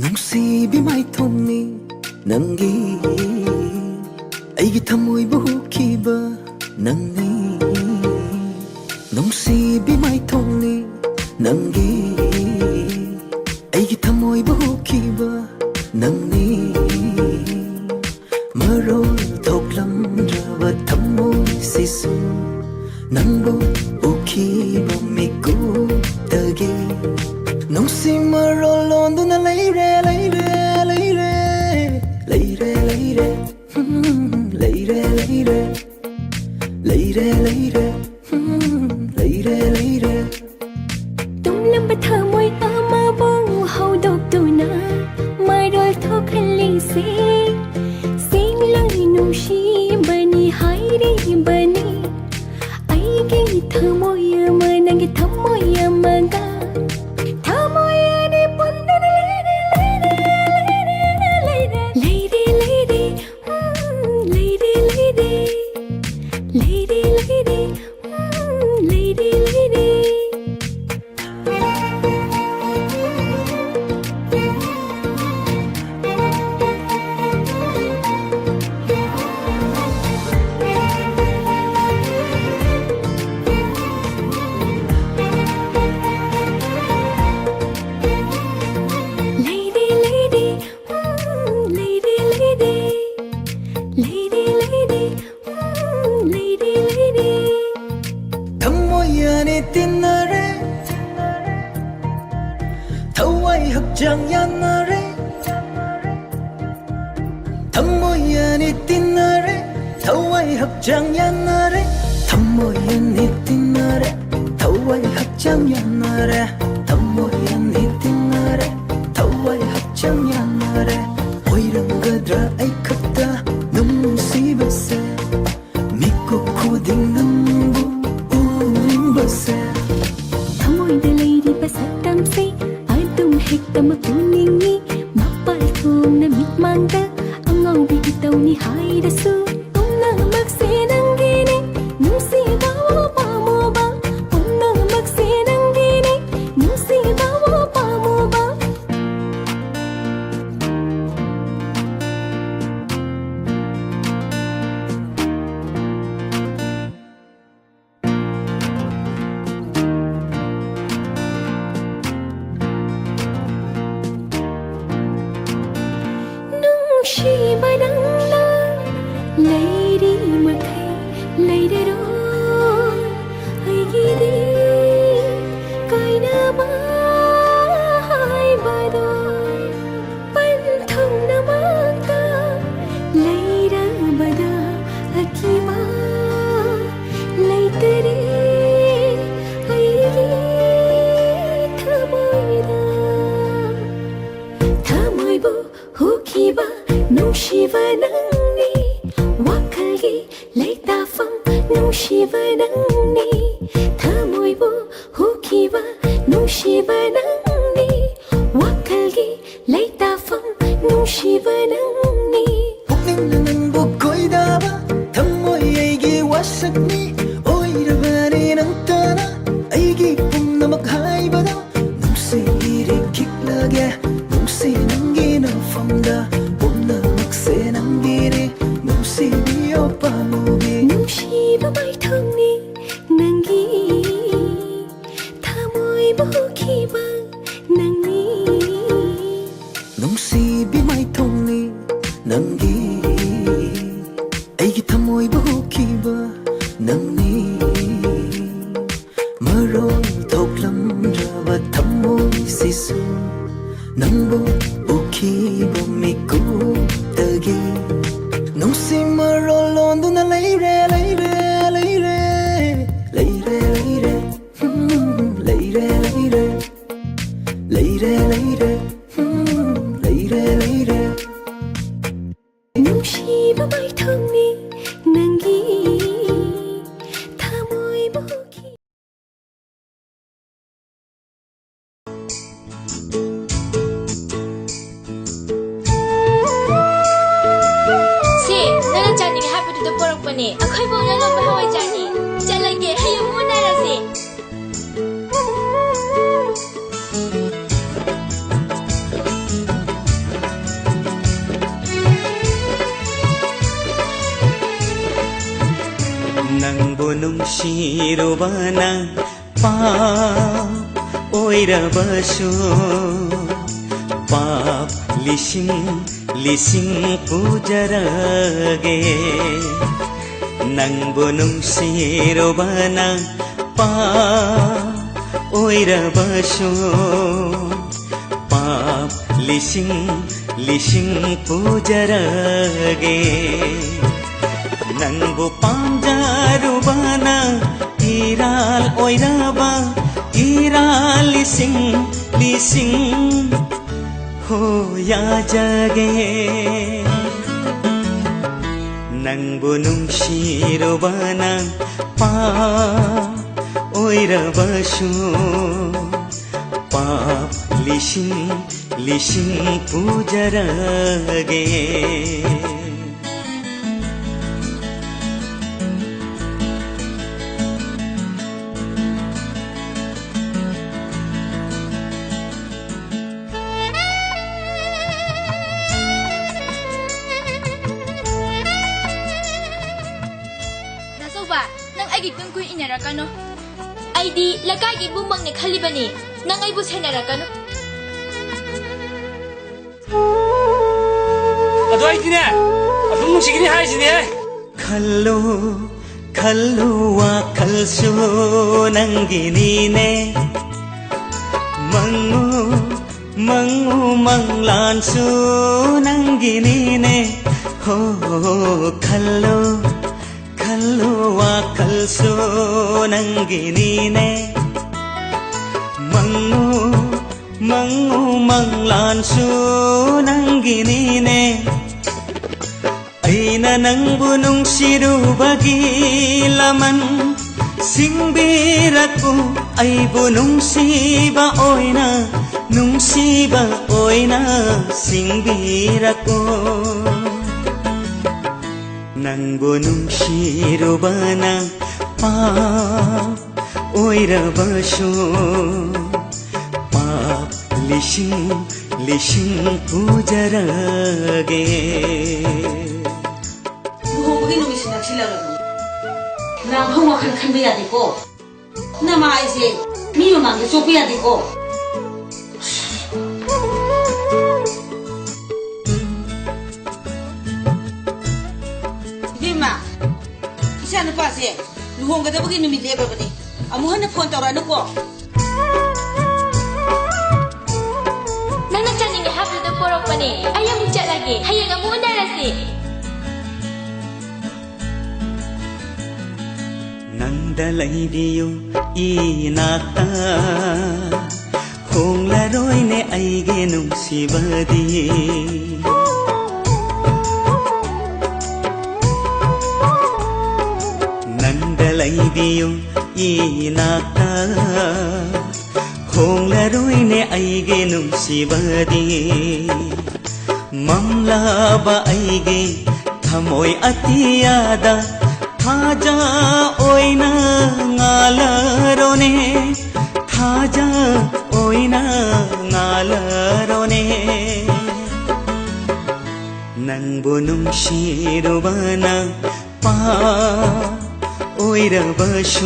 ꯅꯨꯡꯁꯤꯕꯤ ꯃꯥꯏꯊꯣꯡꯅꯤ ꯅꯪꯒꯤ ꯑꯩꯒꯤ ꯊꯃꯣꯏꯕꯨ ꯍꯨꯈꯤꯕ ꯅꯪꯅꯤ ꯅꯨꯡꯁꯤꯕꯤ ꯃꯥꯏꯊꯣꯡꯅꯤ ꯅꯪꯒꯤ ꯑꯩꯒꯤ ꯊꯃꯣꯏꯕꯨ ꯍꯨꯈꯤꯕ ꯅꯪꯅꯤ ꯃꯔꯣꯜ ꯊꯣꯛꯂꯝꯗ꯭ꯔꯕ ꯊꯃꯣꯏꯁꯤꯁꯨ ꯅꯪꯕꯨ ꯎꯈꯤꯕ ꯃꯤꯀꯨꯞꯇꯒꯤ ꯅꯨꯡꯁꯤ ꯃꯔꯣꯜ ꯂꯣꯟꯗꯨꯅ ꯂꯩꯔꯦ ꯂꯩꯔꯦ ꯂꯩꯔꯦ ꯂꯩꯔꯦ ꯂꯩꯔꯦ ꯂꯩꯔꯦ ꯂꯩꯔꯦ ꯂꯩꯔꯦ ꯂꯩꯔꯦ ꯂꯩꯔꯦ ꯂꯩꯔꯦ ꯇꯨꯝꯂꯝꯕ ꯊꯃꯣꯏ ꯑꯃꯕꯨ ꯍꯧꯗꯣꯛꯇꯨꯅ ꯃꯔꯣꯜ ꯊꯣꯛꯍꯜꯂꯤꯁꯦ ꯁꯦꯡꯂꯣꯏ ꯅꯨꯡꯁꯤꯕꯅꯤ ꯍꯥꯏꯔꯤꯕꯅꯤ ꯑꯩꯒꯤ ꯊꯃꯣꯏ ꯑꯃ ꯅꯪꯒꯤ ꯊꯃꯣꯏ ꯑꯃꯒꯊꯃꯣꯏ ꯑꯅꯤ ꯄꯨꯟꯗꯨꯅ ꯂꯩꯔꯦ ꯂꯩꯔꯦ ꯂꯩꯔꯦ ꯂꯩꯔꯦ ꯂꯩꯔꯦ ꯂꯩꯔꯦ ꯂꯩꯔꯦ ꯂꯩꯔꯦ ꯂꯩꯔꯦ ꯂꯩꯔꯦ ꯍꯛꯆꯥꯡ ꯌꯥꯅꯔꯦ ꯊꯃꯣꯏ ꯑꯅꯤ ꯇꯤꯟꯅꯔꯦ ꯊꯋꯥꯏ ꯍꯛꯆꯥꯡ ꯌꯥꯅꯔꯦ ꯊꯃꯣꯏ ꯑꯅꯤ ꯇꯤꯟꯅꯔꯦ ꯊꯋꯥꯏ ꯍꯛꯆꯥꯡ ꯌꯥꯅꯔꯦ ꯊꯃꯣꯏ ꯑꯅꯤ ꯇꯤꯟꯅꯔꯦ ꯊꯋꯥꯏ ꯍꯛꯆꯥꯡ ꯌꯥꯅꯔꯦ ꯑꯣꯏꯔꯝꯒꯗ꯭ꯔꯥ ꯑꯩ ꯈꯛꯇ ꯅꯨꯡꯁꯤꯕꯁꯦ ꯃꯤꯀꯨꯞ ꯈꯨꯗꯤꯡ ꯅꯪꯕꯨ ꯎꯔꯤꯕꯁꯦ ꯊꯃꯣꯏꯗ ꯂꯩꯔꯤꯕ ꯁꯛꯇꯝꯁꯦ ꯑꯗꯨꯝ ꯍꯦꯛꯇ ꯃꯄꯨꯅꯤꯡꯉꯤ ꯃꯄꯥꯜ ꯊꯣꯡꯅ ꯃꯤꯠꯃꯥꯡꯗ ꯑꯉꯥꯎꯕꯤ ꯏꯇꯧꯅꯤ ꯍꯥꯏꯔꯁꯨ ꯄꯨꯝꯅꯃꯛꯁꯦ ꯅꯪꯒꯤꯅꯤ ꯅꯨꯡꯁꯤꯕ ꯄꯥꯝꯃꯨꯕ ꯄꯨꯝꯅꯃꯛꯁꯦ ꯅꯪꯒꯤꯅꯤ ꯅꯨꯡꯁꯤꯕ ꯄꯥꯝꯃꯨꯕ ꯅꯨꯡꯁꯤꯕ ꯅꯪꯅ ꯂꯩꯔꯤ ꯃꯈꯩ ꯂꯩꯔꯔꯣꯏ ꯑꯩꯒꯤꯗꯤ ꯀꯥꯏꯅꯕ ꯍꯥꯏꯕꯗꯣ ꯄꯟꯊꯨꯡꯅꯃꯛꯇ ꯂꯩꯔꯕꯗ ꯑꯀꯤꯕ ꯂꯩꯇꯔꯦ ꯑꯩꯒꯤ ꯊꯃꯣꯏꯗ ꯊꯃꯣꯏꯕꯨ ꯍꯨꯈꯤꯕ ꯅꯨꯡꯁꯤꯕ ꯅꯪꯅꯤ ꯋꯥꯈꯜꯒꯤ ꯂꯩꯇꯥꯐꯝ ꯅꯨꯡꯁꯤꯕ ꯅꯪꯅꯤ ꯊꯃꯣꯏꯕꯨ ꯍꯨꯈꯤꯕ ꯅꯨꯡꯁꯤꯕ ꯅꯪꯅꯤ ꯋꯥꯈꯜꯒꯤ ꯂꯩꯇꯥꯐꯝ ꯅꯨꯡꯁꯤꯕ ꯅꯪꯅꯤ ꯄꯨꯛꯅꯤꯡꯅ ꯅꯪꯕꯨ ꯈꯣꯏꯗꯥꯕ ꯊꯃꯣꯏ ꯑꯩꯒꯤ ꯋꯥꯁꯛꯅꯤ ꯑꯣꯏꯔꯕꯅꯤ ꯅꯪꯇꯅ ꯑꯩꯒꯤ ꯄꯨꯝꯅꯃꯛ ꯍꯥꯏꯕꯗ ꯅꯨꯡꯁꯤꯔꯦ ꯈꯤꯛꯂꯒꯦ ꯅꯨꯡꯁꯤ ꯅꯪꯒꯤ ꯅꯐꯝꯗ ꯄꯨꯝꯅꯃꯛꯁꯦ ꯅꯪꯒꯤꯅꯤ ꯅꯨꯡꯁꯤꯕꯤꯌꯣ ꯄꯥꯝꯃꯨꯕꯤ ꯅꯨꯡꯁꯤꯕ ꯃꯥꯏꯊꯣꯡꯅꯤ ꯅꯪꯒꯤ ꯊꯃꯣꯏꯕꯨ ꯍꯨꯈꯤꯕ ꯅꯪꯅꯤ ꯅꯨꯡꯁꯤꯕꯤ ꯃꯥꯏꯊꯣꯡꯅꯤ ꯅꯪꯒꯤ ꯑꯩꯒꯤ ꯊꯃꯣꯏꯕꯨ ꯍꯨꯈꯤꯕ ꯅꯪꯅꯤ ꯃꯔꯣꯜ ꯊꯣꯛꯂꯝꯗ꯭ꯔꯕ ꯊꯃꯣꯏꯁꯤꯁꯨ ꯅꯪꯕꯨ ꯎꯈꯤꯕ ꯃꯤꯀꯨꯞꯇꯒꯤ ꯅꯨꯡꯁꯤ ꯃꯔꯣꯜ ꯂꯣꯟꯗꯨꯅ ꯂꯩꯔꯦ ꯂꯩꯔꯦ ꯂꯩꯔꯦ ꯅꯨꯡꯁꯤꯔꯨꯕꯅ ꯄꯥꯞ ꯑꯣꯏꯔꯕꯁꯨ ꯄꯥꯞ ꯂꯤꯁꯤꯡ ꯂꯤꯁꯤꯡ ꯄꯨꯖꯔꯒꯦ ꯅꯪꯕꯨ ꯅꯨꯡꯁꯤꯔꯨꯕꯅ ꯄꯥꯞ ꯑꯣꯏꯔꯕꯁꯨ ꯄꯥꯞ ꯂꯤꯁꯤꯡ ꯂꯤꯁꯤꯡ ꯄꯨꯖꯔꯒꯦ ꯅꯪꯕꯨ ꯄꯥꯝꯖꯔꯨꯕꯅ ꯏꯔꯥꯜ ꯑꯣꯏꯔꯕ 이랄 리싱 리싱 호야자게 낭부 뭉시로바나 빠 오이라바슈 빠 리싱 리싱 부자라게 ꯏꯟꯅꯔꯛꯀꯅꯣ ꯑꯩꯗꯤ ꯂꯩꯀꯥꯏꯒꯤ ꯏꯕꯨꯡꯃꯛꯅꯦ ꯈꯜꯂꯤꯕꯅꯤ ꯅꯪ ꯑꯩꯕꯨ ꯁꯦꯟꯅꯔꯛꯀꯅꯣ ꯑꯗꯣ ꯑꯩꯗꯤꯅꯦ ꯑꯗꯨꯝ ꯅꯨꯡꯁꯤꯒꯅꯤ ꯍꯥꯏꯁꯤꯅꯦ ꯈꯜꯂꯨ ꯈꯜꯂꯨ ꯋꯥꯈꯜꯁꯨ ꯅꯪꯒꯤꯅꯤꯅꯦ ꯃꯪꯉꯨ ꯃꯪꯉꯨ ꯃꯪꯂꯥꯟꯁꯨ ꯅꯪꯒꯤꯅꯤꯅꯦ ꯍꯣ ꯈꯜꯂꯨ ꯈꯜꯂꯨ ꯋꯥꯈꯜꯁꯨ ꯅꯪꯒꯤꯅꯤꯅꯦ ꯃꯪꯉꯨ ꯃꯪꯉꯨ ꯃꯪꯂꯥꯟꯁꯨ ꯅꯪꯒꯤꯅꯤꯅꯦ ꯑꯩꯅ ꯅꯪꯕꯨ ꯅꯨꯡꯁꯤꯔꯨꯕꯒꯤ ꯂꯃꯟ ꯁꯤꯡꯕꯤꯔꯛꯎ ꯑꯩꯕꯨ ꯅꯨꯡꯁꯤꯕ ꯑꯣꯏꯅ ꯁꯤꯡꯕꯤꯔꯛꯎ ꯅꯪꯕꯨ ꯅꯨꯡꯁꯤꯔꯨꯕꯅ ꯄꯥꯞ ꯑꯣꯏꯔꯕꯁꯨ ꯄꯥꯞ ꯂꯤꯁꯤꯡ ꯂꯤꯁꯤꯡ ꯄꯨꯖꯔꯒꯦ ꯂꯨꯍꯣꯡꯕꯒꯤ ꯅꯨꯃꯤꯠꯁꯤ ꯅꯛꯁꯤꯜꯂꯛꯂꯕꯅꯤ ꯅꯪ ꯍꯧ ꯋꯥꯈꯜ ꯈꯟꯕ ꯌꯥꯗꯦꯀꯣ ꯅꯃꯥ ꯑꯩꯁꯦ ꯃꯤ ꯃꯃꯥꯡꯗ ꯆꯣꯞꯄ ꯌꯥꯗꯦꯀꯣ 이사 누빠세 루홍가다보기 놈이 내버버니 아무한테 폰 떠라놓고 나는 짜증이 하루도 뽀록보니 아야 묵자라기 하얘가 못알았지 낭달라이비요 이나타 홍라로이네 아이게 농시바디 ꯂꯩꯕꯤꯌꯨ ꯏꯅꯥꯛꯇ ꯍꯣꯡꯂꯔꯣꯏꯅꯦ ꯑꯩꯒꯤ ꯅꯨꯡꯁꯤꯕꯗꯤ ꯃꯝꯂꯕ ꯑꯩꯒꯤ ꯊꯃꯣꯏ ꯑꯇꯤꯌꯥꯗ ꯊꯥꯖ ꯑꯣꯏꯅ ꯉꯥꯜꯂꯔꯣꯅꯦ ꯊꯥꯖ ꯑꯣꯏꯅ ꯉꯥꯜꯂꯔꯣꯅꯦ ꯅꯪꯕꯨ ꯅꯨꯡꯁꯤꯔꯨꯕꯅ 오이라바쇼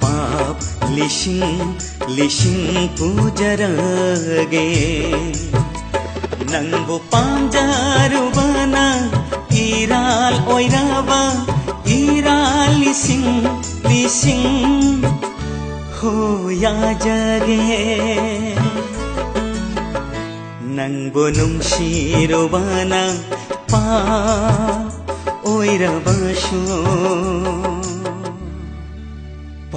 밥 리싱 리싱 부자라게 낭보 빰자루바나 이랄 오이라바 이랄 리싱 리싱 호야자게 낭보 농시로바나 밥 오이라바쇼 빠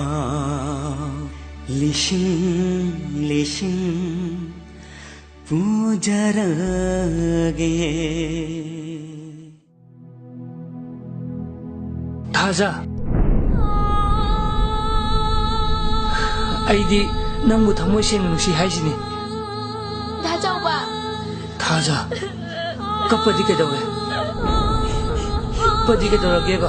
리싱 리싱 부자라게 다자 아이디 너무 담모시는 누시 하시니 다자 오빠 다자 kapadi ke dawe padi ke dora geba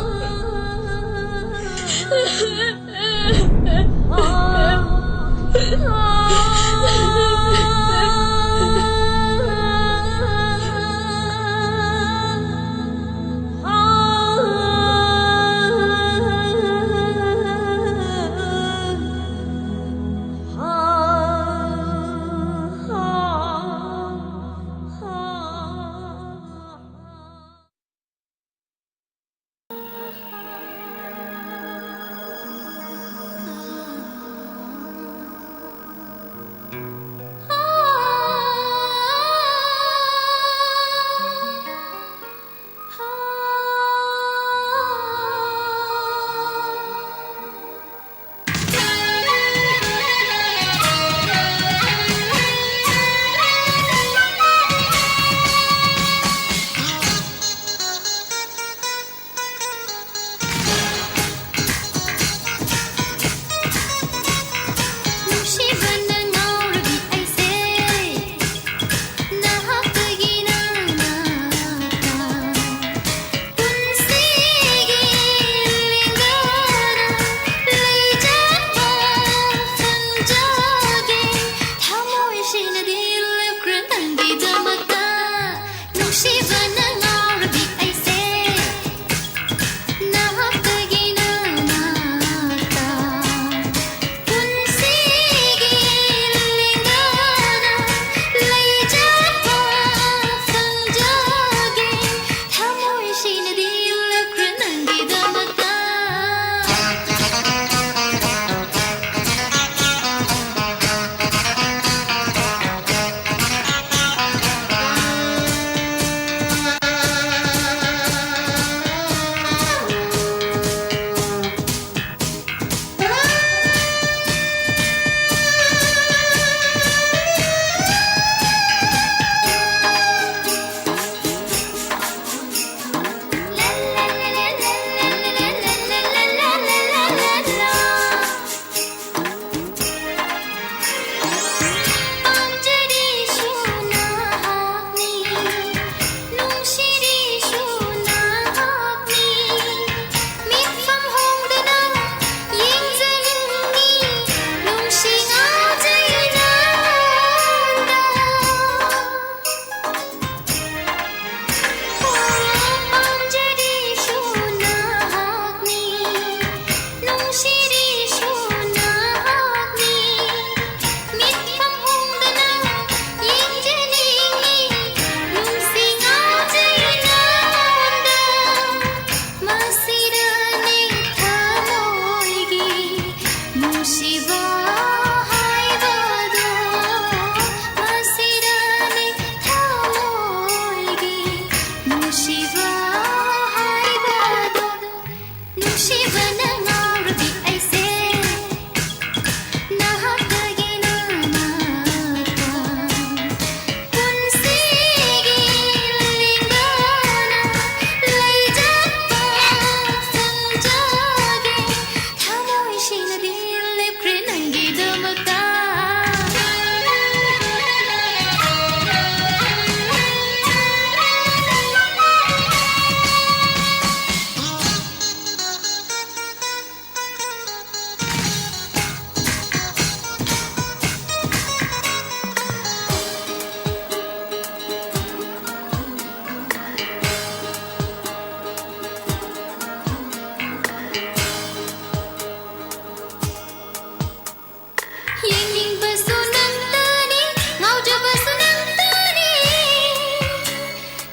ꯌꯦꯡꯅꯤꯡꯕꯁꯨ ꯅꯪꯇꯅꯤ ꯉꯥꯎꯖꯕꯁꯨ ꯅꯪꯇꯅꯤ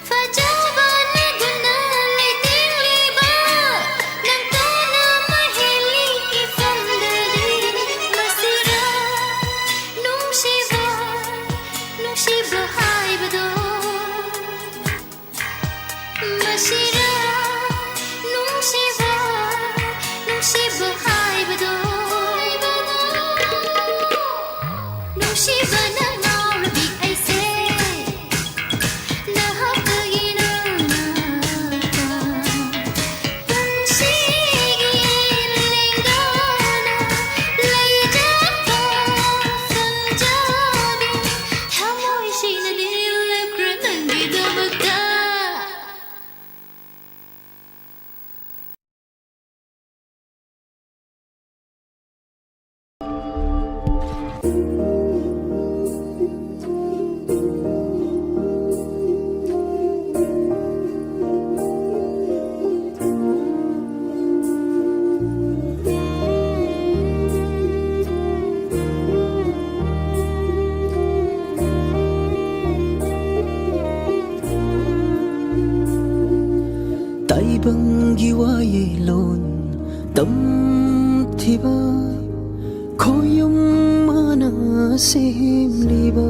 ꯐꯖꯕ ꯅꯪꯒꯨꯝꯅ ꯂꯩꯇꯦꯡꯂꯤꯕ ꯅꯪꯇꯅ ꯃꯍꯦꯜꯂꯤ ꯏꯐꯝꯗꯗꯤ ꯃꯁꯤꯔꯥ ꯅꯨꯡꯁꯤꯕ ꯅꯨꯡꯁꯤꯕ ꯍꯥꯏꯕꯗꯣ ꯃꯁꯤꯔꯥ ꯅꯨꯡꯁꯤꯕ ꯅꯨꯡꯁꯤꯕ ꯍꯥꯏꯕꯗꯣ ꯅꯨꯡꯁꯤꯕꯅ ꯉꯥꯎꯔꯕꯤ ꯑꯩꯁꯦ ꯅꯍꯥꯛꯀꯤ ꯅꯥꯛꯇ ꯄꯨꯟꯁꯤꯒꯤ ꯂꯦꯡꯗꯥꯅ ꯂꯩꯖꯕ ꯐꯪꯖꯕꯤ ꯊꯃꯣꯏꯁꯤꯅꯗꯤ ꯂꯦꯞꯈ꯭ꯔꯦ ꯅꯪꯒꯤꯗꯃꯛꯇ ताइबंगी वायेलोन तमथिबा खोयुम माना सेमलिबा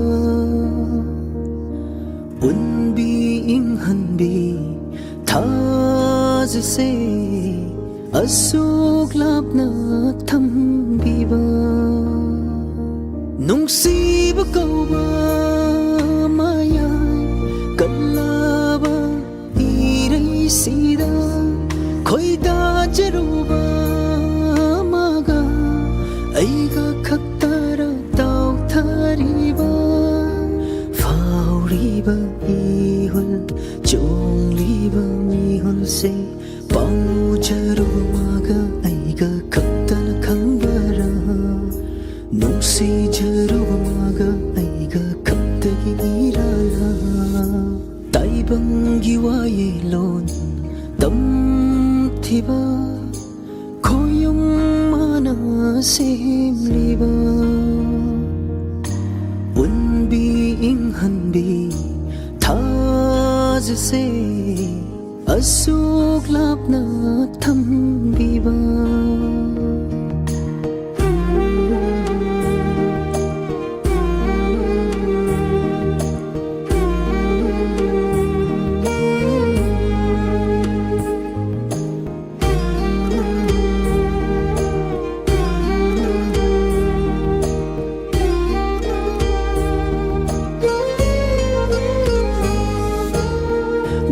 उनबी इंहनबी थाजसे असुक लापना थम्बिबा नुंसीब कौबा माया कल्लाबा इरैसिदा खोइदा जरुबा मागा ऐगा खक्तारा ताउथारिबा फाउरिबा इहुल चोंगलिबा मिहुल से पाउ जरुबा मागा ऐगा खक्तन खंबरा नुंसी जरुबा मागा ऐगा खक्तगी इराला ताइबंगी वायेलोन तमथिबा खोयुम माना सेमलिबा उनबी इंहनबी थाजसे असुक लापना थम्बिबा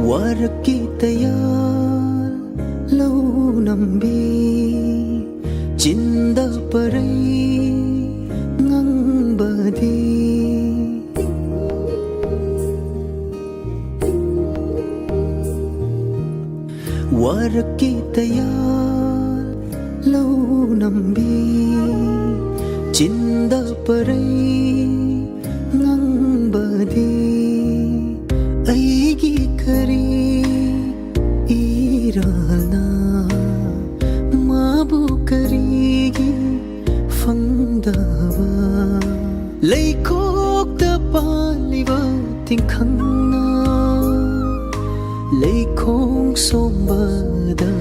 वारकी तयार लो नंबी चिंदा परई ngangbadi वारकी तयार लो नंबी चिंदा परई ngangbadi ऐगी करी इराना माबू करीगी फंगदावा लेकोक दपालिवा तिंखंगना लेकोंग सोंबदा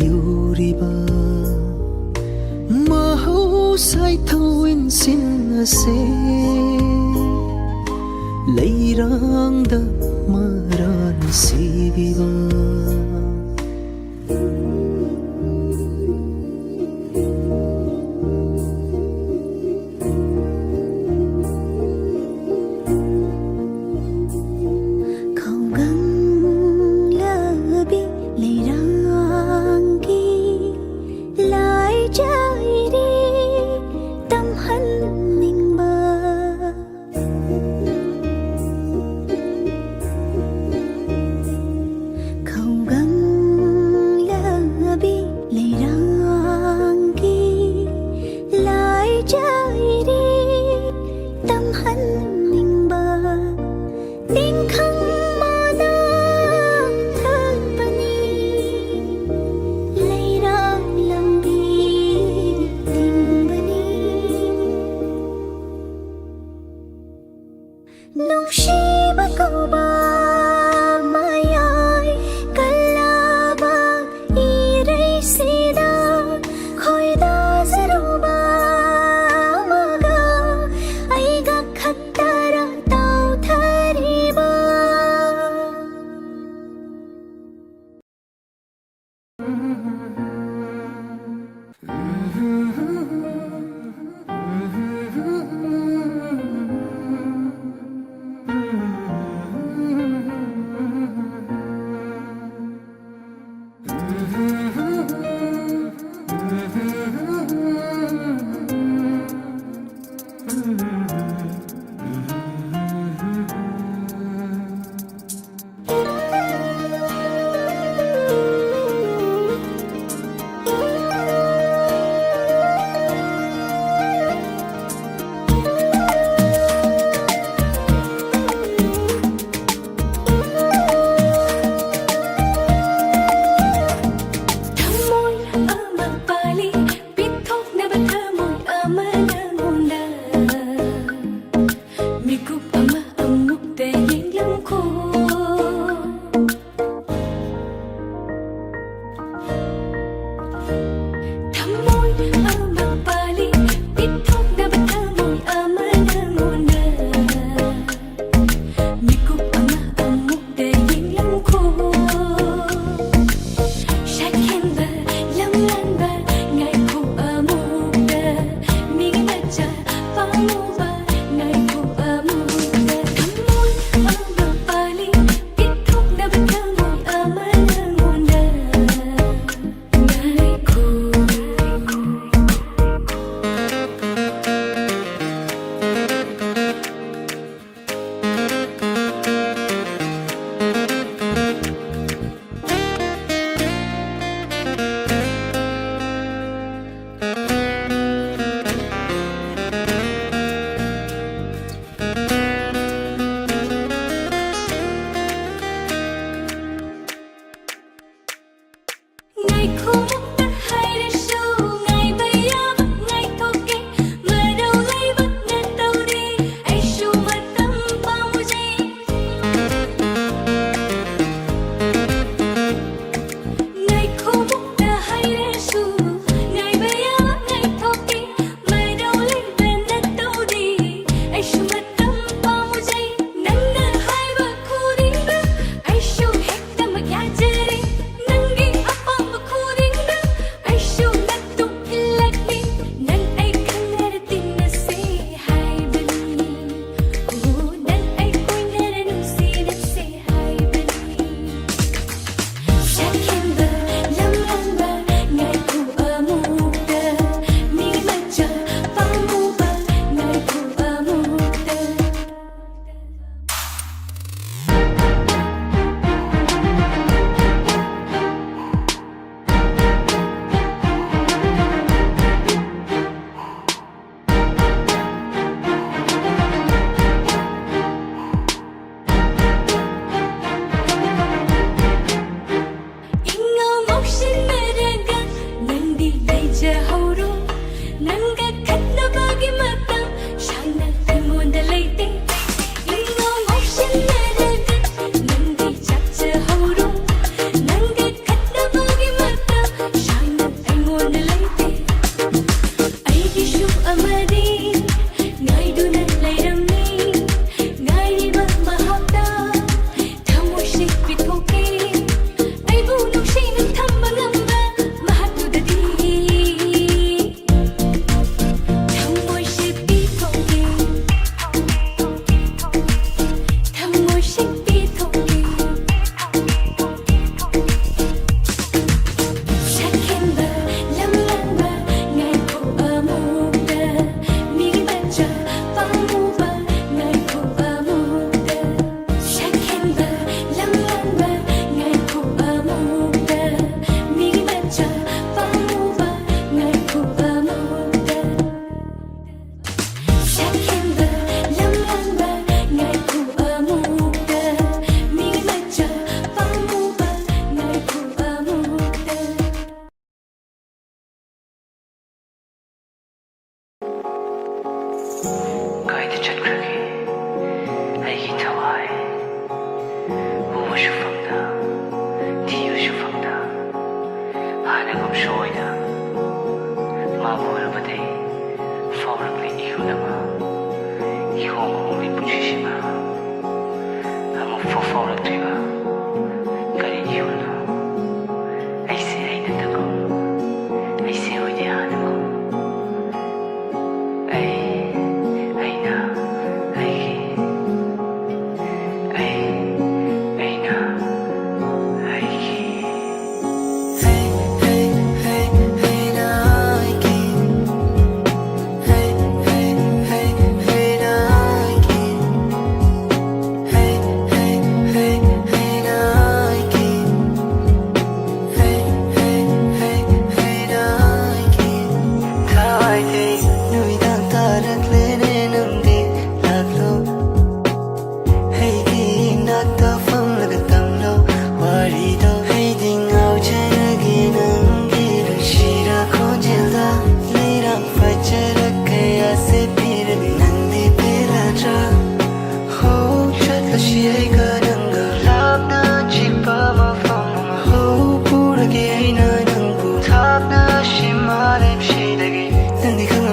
युरिबा mahau sai thawin sin ase leirang da maran sibiba không ꯑꯣꯏꯔꯕꯗꯤ ꯐꯥꯎꯔꯛꯂꯤ 이유는 이호의 분주심아 아무 파울락되가 그리 이유는 아이세 아이는다고 아이세 어디 하는고 아이나 아이기 아이나 아이기 Nandi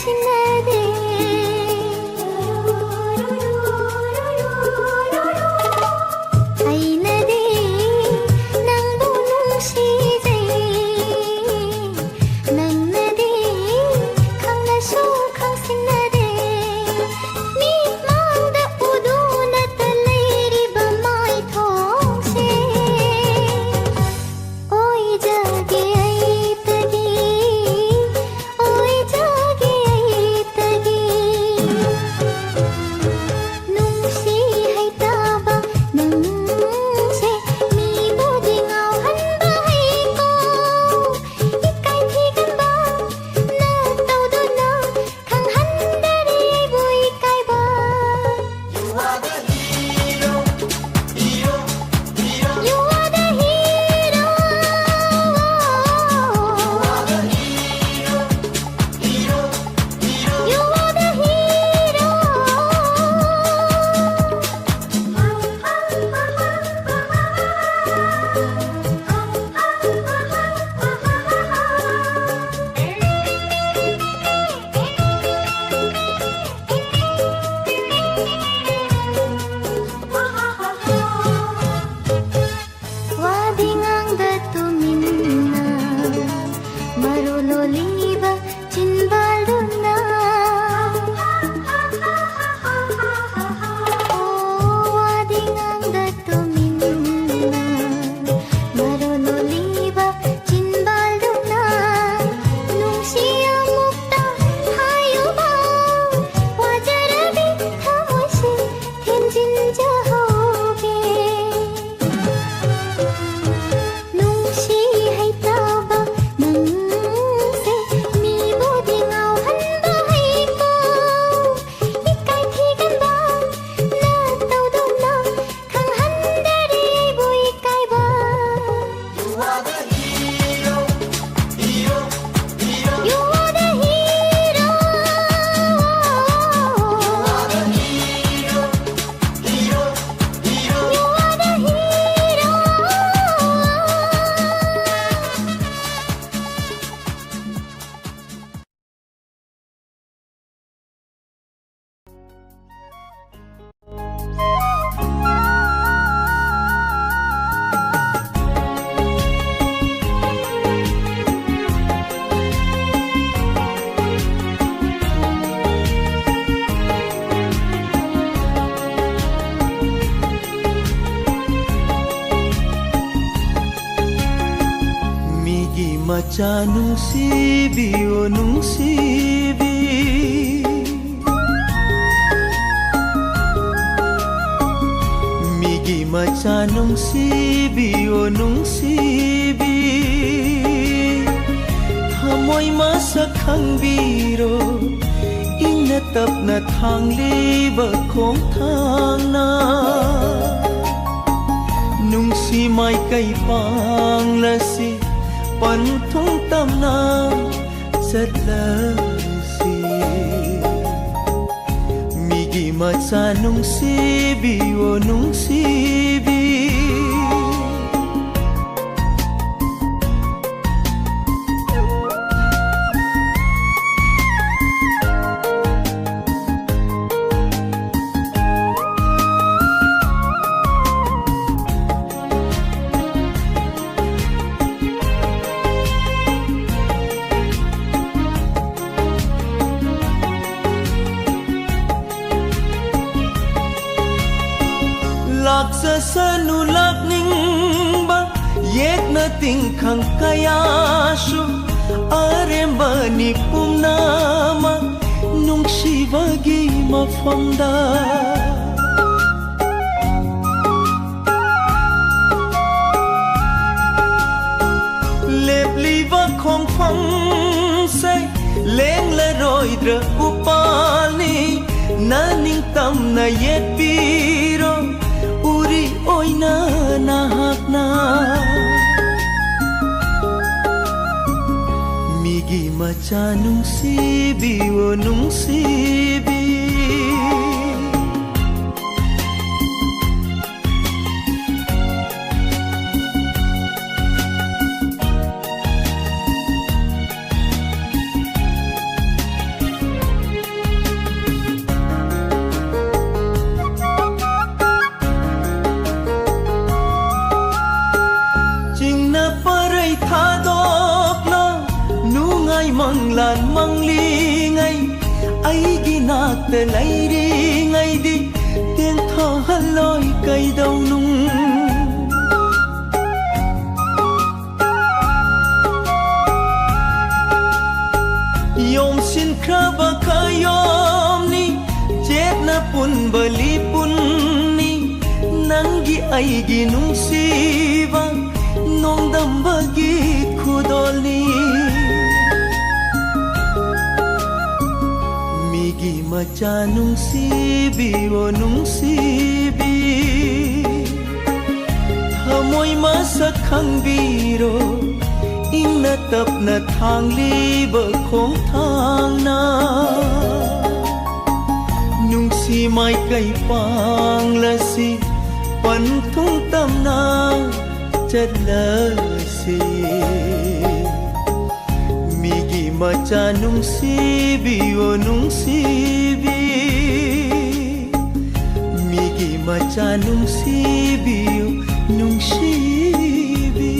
ꯈꯪꯁꯤꯟꯅꯗꯦ ꯑꯩꯅꯗꯤ ꯅꯪꯕꯨ ꯅꯨꯡꯁꯤꯖꯩ ꯅꯪꯅꯗꯤ ꯈꯪꯅꯁꯨ ꯈꯪꯁꯤꯟꯅꯗꯦ ꯃꯤꯠꯃꯥꯡꯗ ꯎꯗꯨꯅꯇ ꯂꯩꯔꯤꯕ ꯃꯥꯏꯊꯣꯡꯁꯦ ꯑꯣꯏꯖꯒꯦ ꯑꯩꯇꯒꯤ ꯑꯣꯏꯖꯒꯦ ꯑꯩꯇꯒꯤ ꯅꯨꯡꯁꯤ ꯍꯩꯇꯕ ꯅꯪꯁꯦ ꯃꯤꯕꯨꯗꯤ ꯉꯥꯎꯍꯟꯕ ꯍꯩꯀꯣ 이까이 튀간다 나 떠도나 강한다리 아이고 이까이봐 You are the hero hero hero You are the hero You are the hero 와딩앙다 tuminna maruloliba chinbaluna 와딩앙다 tuminna maruloliba chinbaluna 뭉시어묵다 하요봐 와자라비 타모시 텐진자호게 뭉시 ꯍꯩꯇꯕ ꯅꯪꯁꯦ ꯃꯤꯕꯨꯗꯤ ꯉꯥꯎꯍꯟꯕ ꯍꯩꯀꯣ 이까이 튀간다 나 떠도나 강한다리 아이고 이까이봐 You are the hero hero hero You are the hero You are the hero hero hero You are the hero 미기 마차 농시비오 농시비 미기 마차 농시비오 농시비 하모이 마사 캉비로 잉나 tapna thangli khong thangna nungsi mai kai pang lasi pan thung tamna satlasi migi macha nungsi bi o nungsi bi sanu lakning ba yek na ting khang kaya shu aremba ni pumna ma nung shivagi mafamda lepli va khong phang sai leng la roi dra upani na ning tam na yet piro uri oina nahakna migi macha nungsibi o nungsibi manglan mangli ngai ai gi nak ta lai ri ngai di tiếng thở lối cây đầu nung yom sin kraba kayom ni jet na pun bali pun ni nangi ai gi nung siva nong dam bagi khudoli migi macha nung sibi o nung sibi thamoi masak khang biro ing na tap na thang liba khong thang na nung si mai kai pang la si pan thung tam na chat la si migi macha nung si bi o nung si bi migi macha nung si bi o nung si bi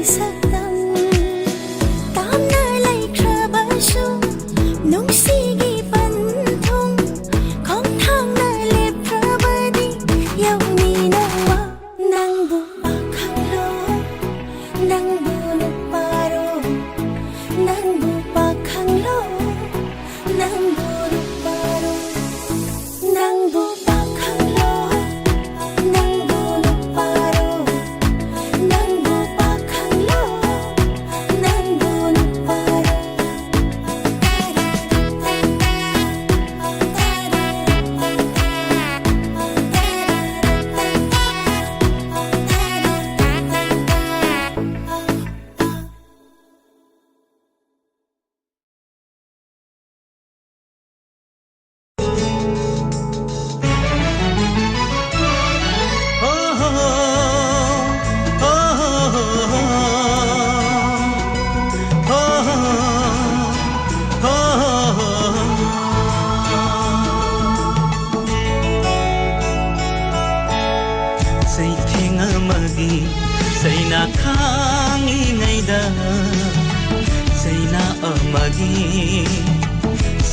Sắc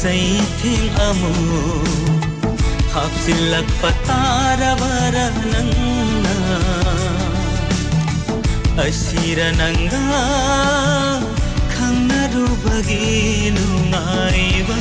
saiting amu hapsilak patarabara nangna asira nanga khangnarubagi nungaiba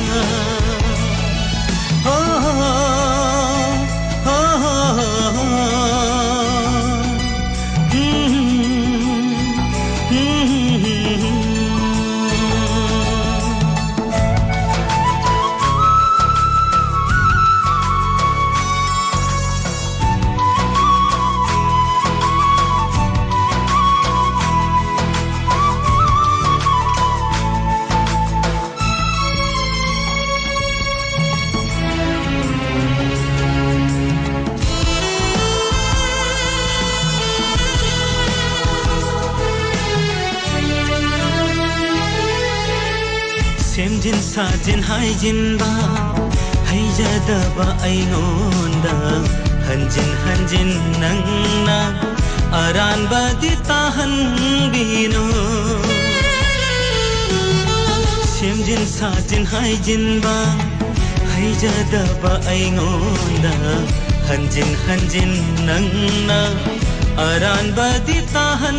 Semjin sajin haijin ba haijadaba aingonda hanjin hanjin nangna aran badi tahan bino Semjin sajin haijin ba haijadaba aingonda hanjin hanjin nangna aran badi tahan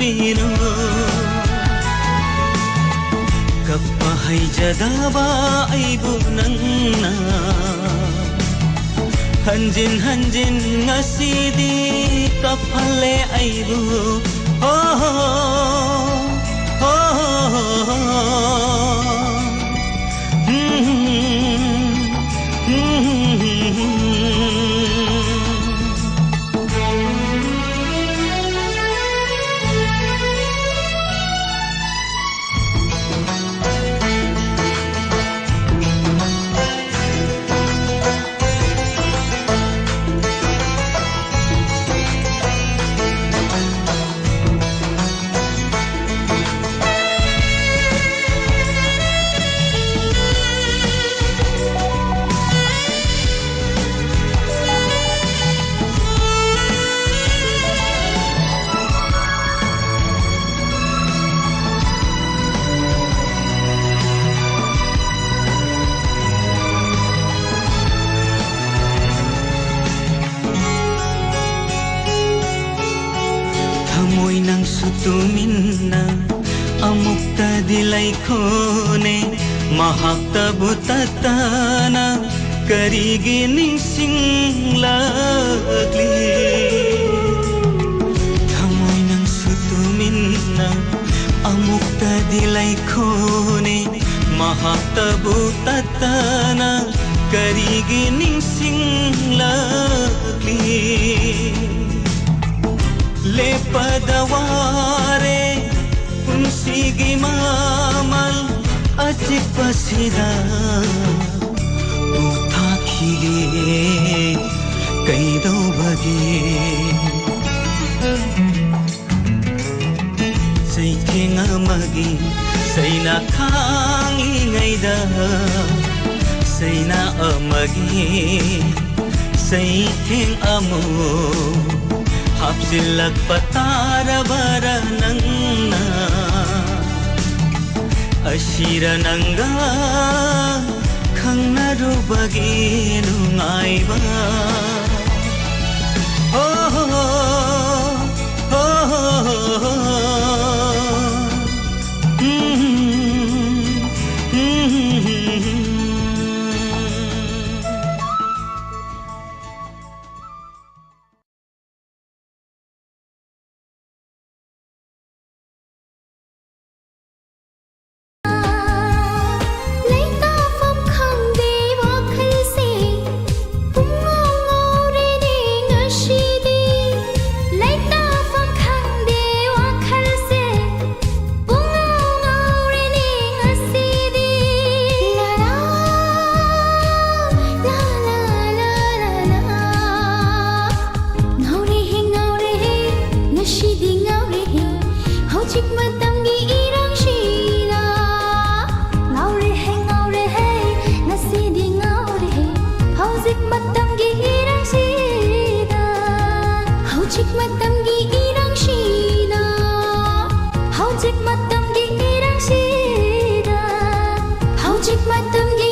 bino Kapahai jadaba aibu nangna Hanjin hanjin ngasidi kapale aibu Oh oh oh Tuminna amukta dilai khone mahakta butatana karigi ningsing lagli thamoy nang sutuminna amukta dilai khone mahakta butatana karigi ningsing lagli Lepadaware punsigi mamal ajik pasida utakhige kaidau bagi saiking amagi saina khangi ngaida saina amagi saiking amu Hapsilak patarabara nangna Asira nanga khangnarubagi nungaiba Oh oh oh Howjik matam gi irang sida Howjik matam gi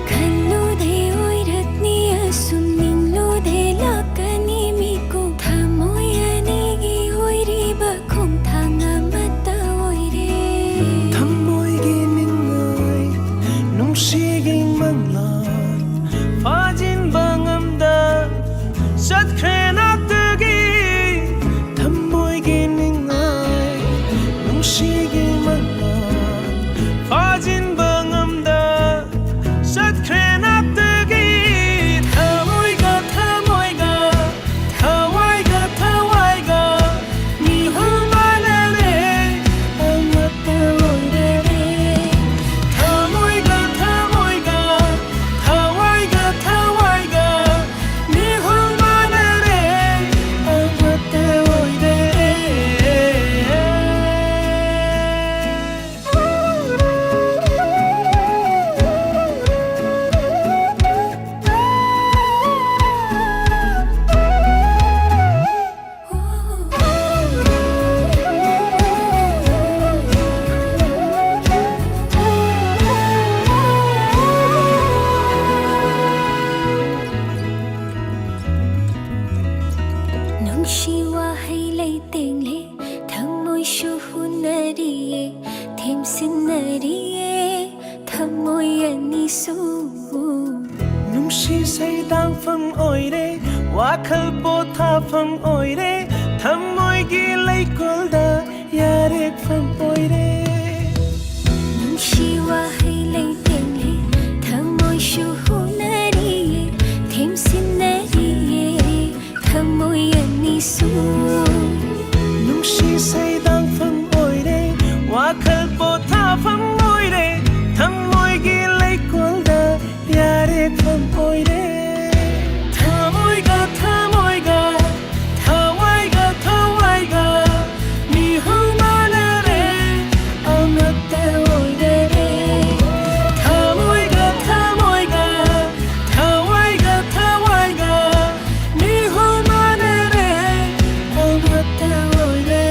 ꯈꯜꯂꯨꯗꯦ ꯑꯣꯏꯔꯛꯅꯤ ꯑꯁꯨꯝ ꯅꯤꯡꯂꯨꯗꯦ ꯂꯥꯛꯀꯅꯤ ꯃꯤꯀꯨꯞ ꯊꯃꯣꯏ ꯑꯅꯤꯒꯤ ꯑꯣꯏꯔꯤꯕ ꯈꯣꯡꯊꯥꯡ ꯑꯃꯠꯇ ꯑꯣꯏꯔꯦ ꯊꯃꯣꯏꯒꯤ ꯅꯤꯡꯉꯥꯏ ꯅꯨꯡꯁꯤꯒꯤ ꯃꯪꯂꯥꯟ ꯐꯥꯖꯤꯟꯕ ꯉꯝꯗ ꯆꯠꯈ꯭ꯔꯦ ꯅꯥꯛꯇꯒꯤ ꯊꯃꯣꯏꯒꯤ ꯅꯤꯡꯉꯥꯏ ꯅꯨꯡꯁꯤꯒꯤ ꯃꯪꯂꯥꯟ ꯐꯥꯖꯤꯟꯕ ꯉꯝꯗ ꯆꯠꯈ꯭ꯔꯦ ꯅꯥꯛꯇꯒꯤ ꯊꯃꯣꯏꯒ ꯊꯃꯣꯏꯒ ꯊꯋꯥꯏꯒ ꯊꯋꯥꯏꯒ ꯃꯤꯍꯨꯜ ꯃꯥꯟꯅꯔꯦ ꯑꯃꯠꯇ ꯑꯣꯏꯔꯦ ꯊꯃꯣꯏꯒ ꯊꯃꯣꯏꯒ ꯊꯋꯥꯏꯒ ꯊꯋꯥꯏꯒ ꯃꯤꯍꯨꯜ ꯃꯥꯟꯅꯔꯦ ꯑꯃꯠꯇ ꯑꯣꯏꯔꯦ ꯅꯨꯡꯁꯤ ꯋꯥꯍꯩ ꯂꯩꯇꯦꯡꯂꯦ ꯊꯃꯣꯏꯁꯨ ꯍꯨꯟꯅꯔꯤꯌꯦ ꯊꯦꯝꯁꯤꯟꯅꯔꯤꯌꯦ ꯊꯃꯣꯏ ꯑꯅꯤꯁꯨ ꯅꯨꯡꯁꯤ ꯁꯩꯗꯥꯡꯐꯝ ꯑꯣꯏꯔꯦ ꯋꯥꯈꯜ ꯄꯣꯊꯥꯐꯝ ꯑꯣꯏꯔꯦ ꯊꯃꯣꯏꯒꯤ ꯂꯩꯀꯣꯜꯗ ꯌꯥꯔꯦꯛꯐꯝ ꯑꯣꯏꯔꯦ ꯅꯨꯡꯁꯤ ꯋꯥꯍꯩ ꯂꯩꯇꯦꯡꯂꯦ ꯊꯃꯣꯏꯁꯨ ꯍꯨꯟꯅꯔꯤꯌꯦ ꯊꯦꯝꯁꯤꯟꯅꯔꯤꯌꯦ ꯊꯃꯣꯏ ꯑꯅꯤꯁꯨ ꯅꯨꯡꯁꯤ ꯁꯩꯗꯥꯡꯐꯝ ꯑꯣꯏꯔꯦ ꯋꯥꯈꯜ ꯄꯣꯊꯥꯐꯝ ꯑꯣꯏꯔꯦ ꯊꯃꯣꯏꯒꯤ ꯂꯩꯀꯣꯜꯗ ꯌꯥꯔꯦꯛꯐꯝ ꯑꯣꯏꯔꯦ ꯊꯃꯣꯏꯒ ꯊꯃꯣꯏꯒ ꯊꯋꯥꯏꯒ ꯊꯋꯥꯏꯒ ꯃꯤꯍꯨꯜ ꯃꯥꯟꯅꯔꯦ ꯑꯃꯠꯇ ꯑꯣꯏꯔꯦ ꯊꯃꯣꯏꯒ ꯊꯃꯣꯏꯒ ꯊꯋꯥꯏꯒ ꯊꯋꯥꯏꯒ ꯃꯤꯍꯨꯜ ꯃꯥꯟꯅꯔꯦ ꯑꯃꯠꯇ ꯑꯣꯏꯔꯦ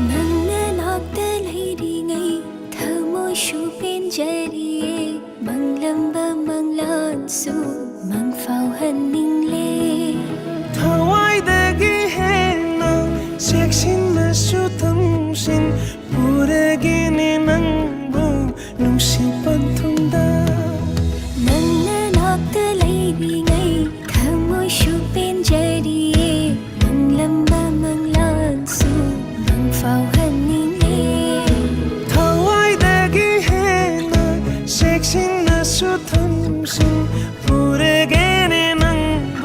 ꯅꯪꯅ ꯅꯥꯛꯇ ꯂꯩꯔꯤꯉꯩ ꯊꯃꯣꯏꯁꯨ ꯄꯦꯟꯖꯔꯤꯌꯦ ꯃꯪꯂꯝꯕ ꯃꯪꯂꯥꯟꯁꯨ ꯃꯪꯐꯥꯎꯍꯟꯅꯤꯡꯂꯦ ꯊꯋꯥꯏꯗꯒꯤ ꯍꯦꯟꯅ ꯆꯦꯛꯁꯤꯟꯅꯁꯨ ꯊꯝꯁꯤꯟ ꯄꯨꯔꯒꯦꯅꯦ ꯅꯪꯕꯨ ꯅꯨꯡꯁꯤ ꯄꯟꯊꯨꯡꯗ ꯅꯪꯅ ꯅꯥꯛꯇ ꯂꯩꯔꯤꯉꯩ ꯊꯃꯣꯏꯁꯨ ꯄꯦꯟꯖꯔꯤꯌꯦ ꯃꯪꯂꯝꯕ ꯃꯪꯂꯥꯟꯁꯨ ꯃꯪꯐꯥꯎꯍꯟꯅꯤꯡꯂꯦꯊꯋꯥꯏꯗꯒꯤ ꯍꯦꯟꯅ ꯆꯦꯛꯁꯤꯟꯅꯁꯨ ꯊꯝꯁꯤꯟ ꯄꯨꯔꯒꯦꯅꯦ ꯅꯪꯕꯨ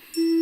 Hãy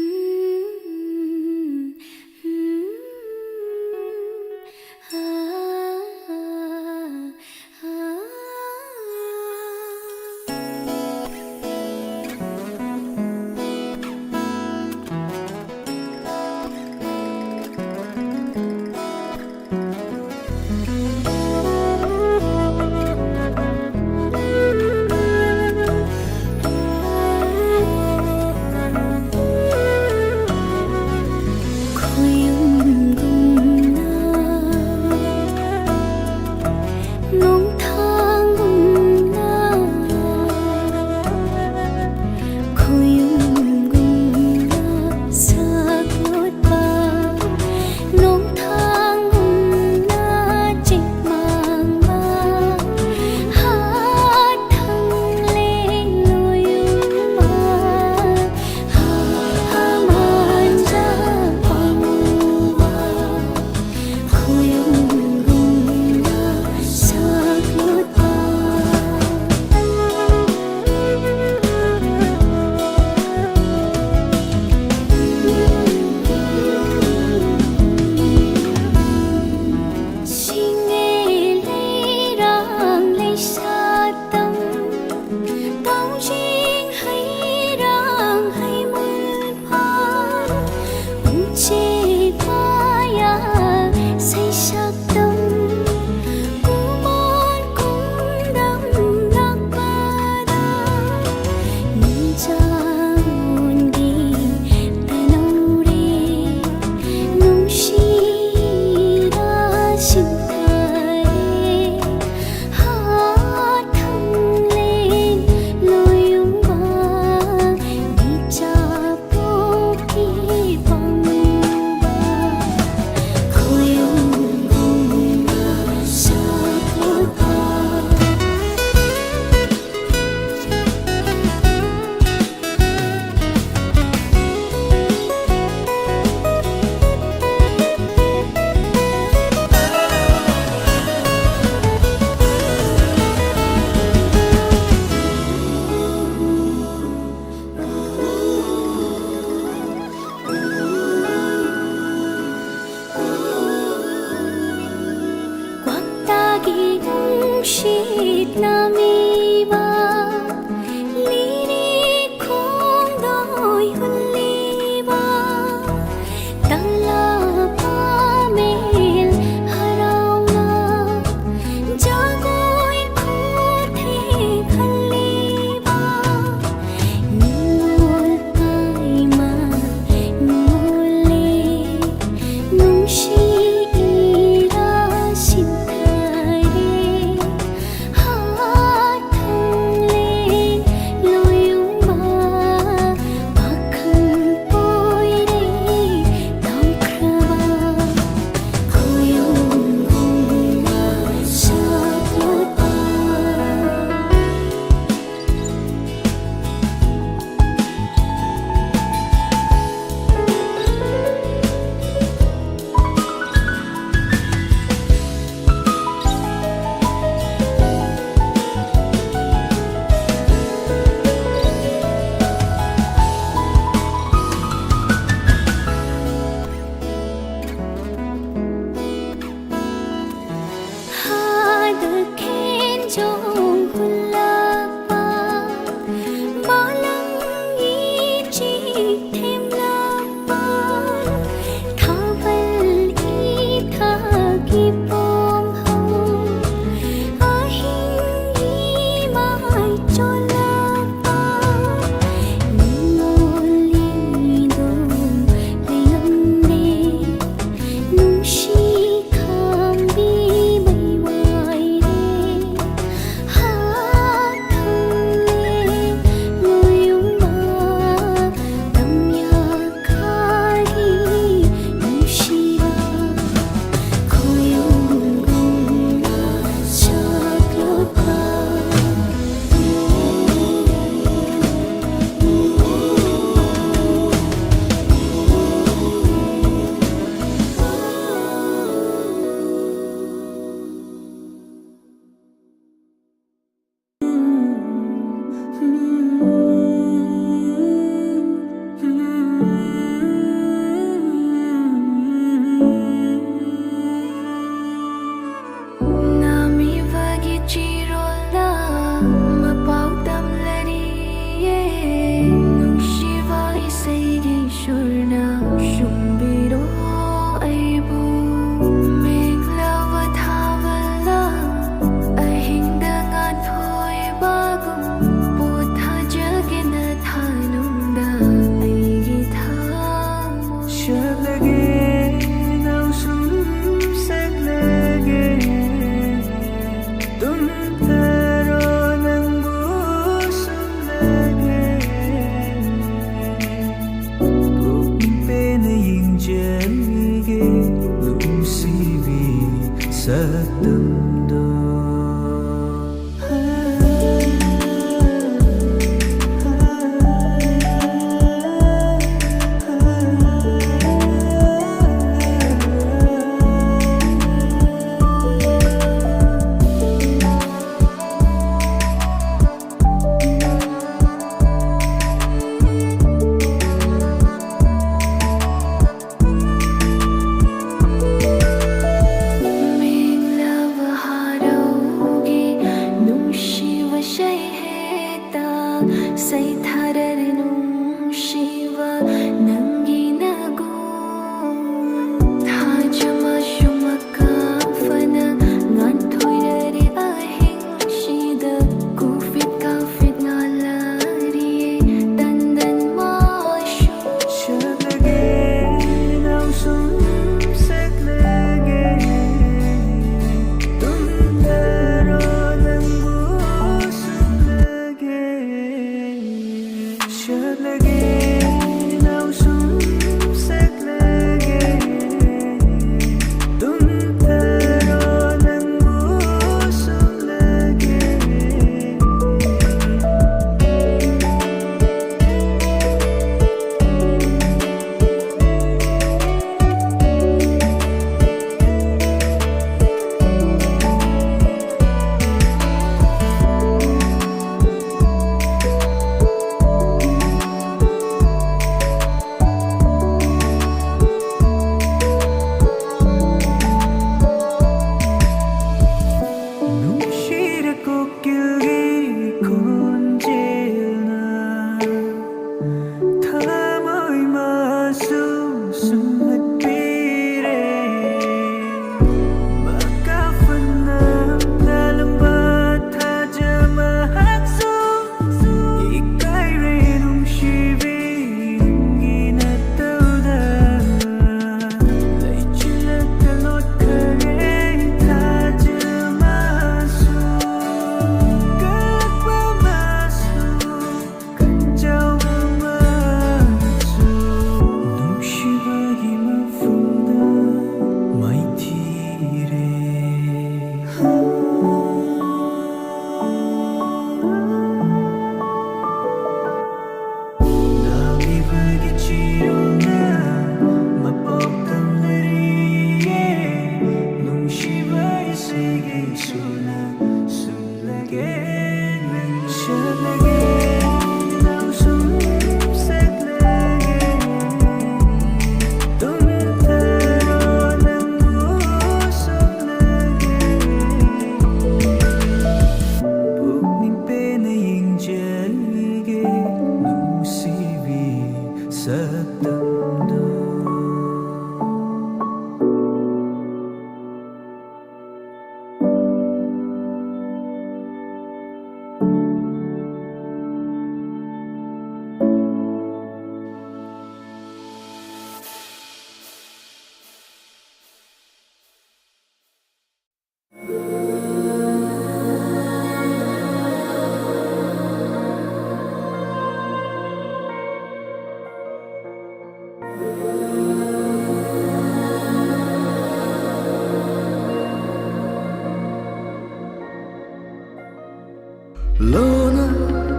Lona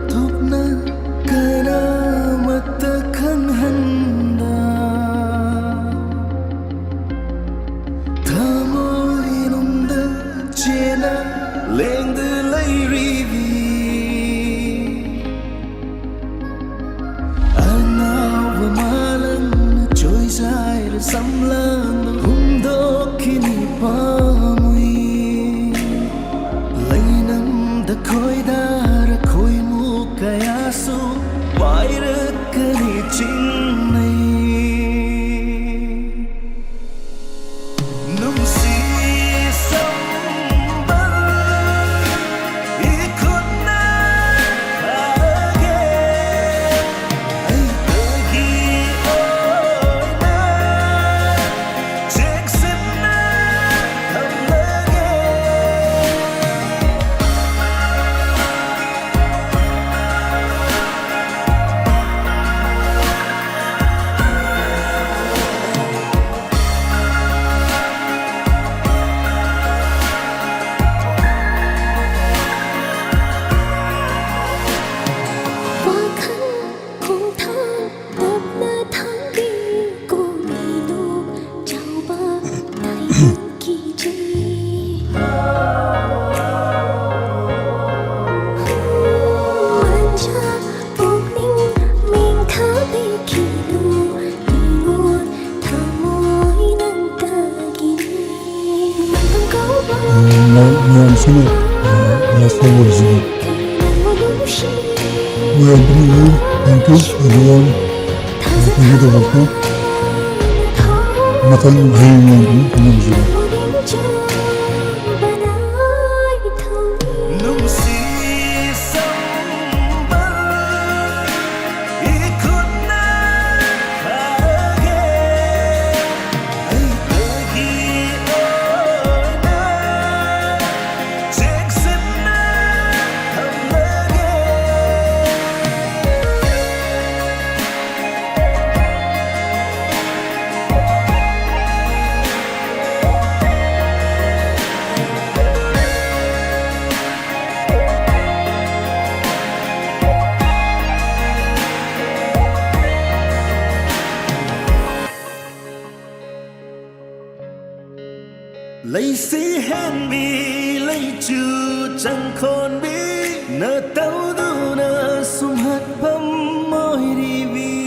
thopna karamat khan handa thamoinunda chena lengd lairivi anawa malan choisair samlan humdokhini pamui lainam da khoidar khoi mu kayasu pairakani chinnai nungsi sambal ikut Sino last time was we are bringing you. Thank you everyone. Thank you to the Matan hayung ng lấy sĩ hẹn bi lấy chu chẳng khôn bi nợ tao du nợ sum hạt bấm môi đi vi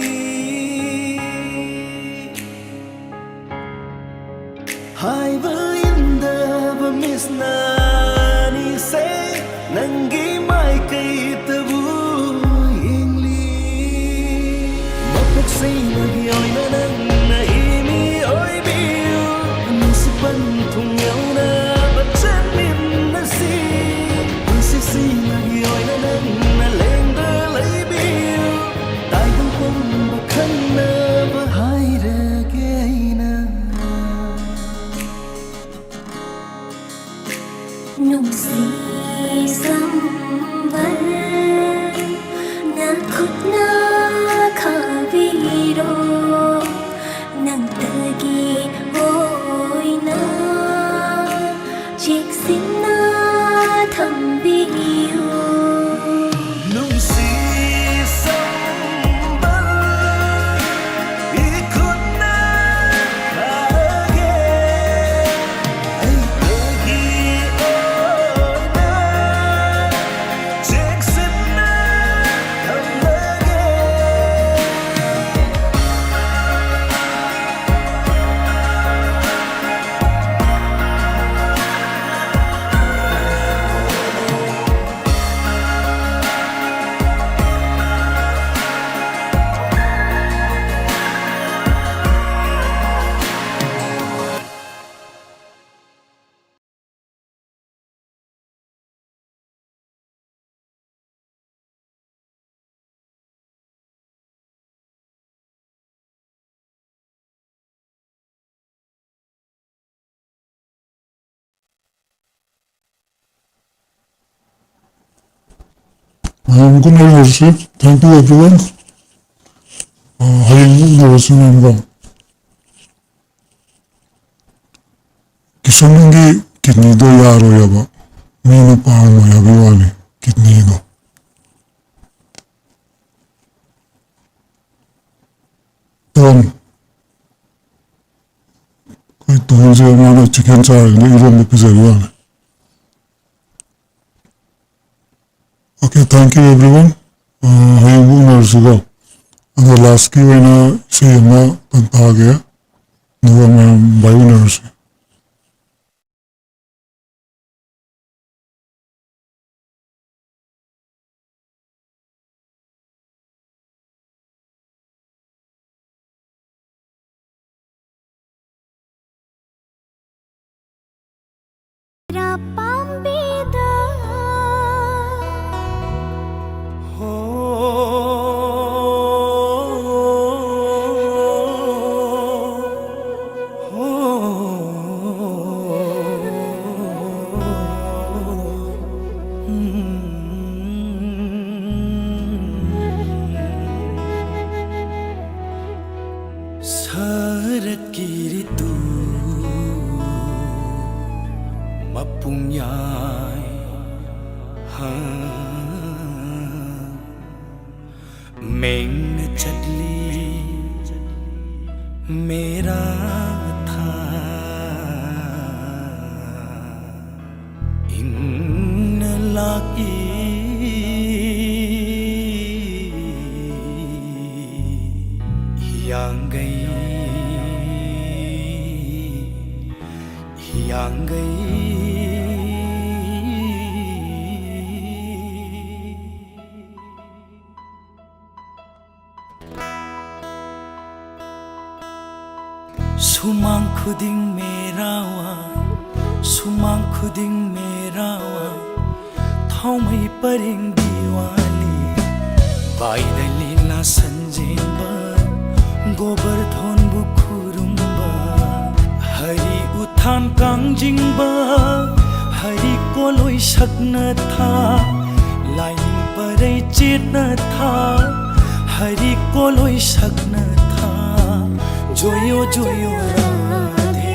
hai với inda và miss na ni say nang gi mai cây tơ vu yên li mọc bốc say na gi oi na nang na imi oi biu nang si ban thung nhau na bắt chân min na si si na gi oi na nang na lên đơ lấy biu tai hong phong và khăn na và hai re ke na nung si sam văn na khut na kha vi ro nang tagi oi na chik sin na tham bi yu nung si sam văn i khut na kha ge ai tagi oi na chik sin na tham ge Good night, worship. Thank you, everyone. Hayung nawasin ba? Kisamngi kidney do yaro yaba. Mino pa mo yabi wali kidney do. Koi tuhul se mana chicken chai ni iron mo pizza wali. Okay, thank you everyone. Hayung nawasin and the last Q na say ma pantagya. No ma bayu nawasin. yang gay Sumang खुदिंग मेरा वा सुमांग खुदिंग मेरा वा थाव मई परिंग दिवाली बाइदली ला संजेंबा गोबर्धन बुखुरुंबा हरि उठान कांजिंबा हरि कोलोई सकना था लाइन पर चेतना था हरि कोलोई सकना था जोयो जोयो राधे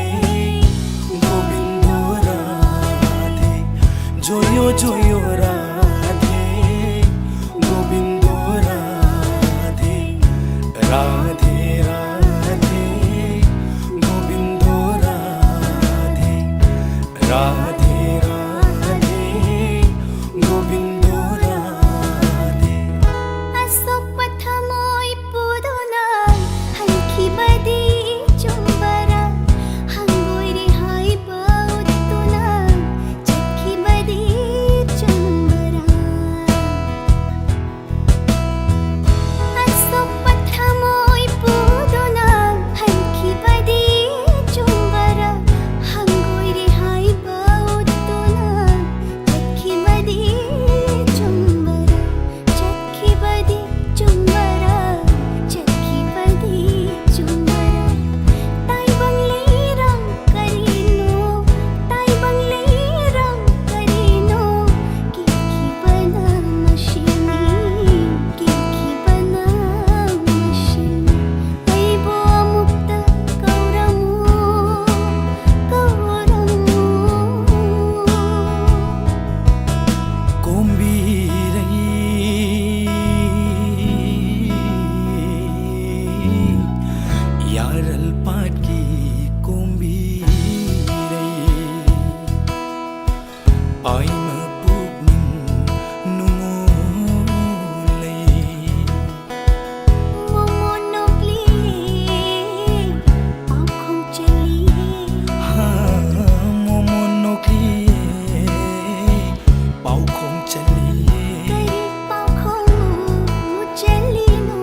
गोविंदो राधे जोयो जोयो राधे गोविंदो राधे राधे राधे गोविंदो राधे राधे राधे गोविंदो Radhe Asok patamoy puduna Halki badi chumbara Hangoy rihay bautuna Chakki badi chumbara Asok patamoy puduna Halki badi chumbara Hangoy rihay bautuna Chakki badi chumbara Chakki badi chumbara Chakki badi chumbara Tai bang leirang karino Tai bang leirang karino Kiki bana mashini Kiki bana mashini Ay bo amukta kauramu Kauramu यारल पाट की कोम्बीरई आई म पुगनिं नुमोलई Momonokli Paukong chali हा मोमोनोकली पाउ खोम चलिए Kari paukong chalino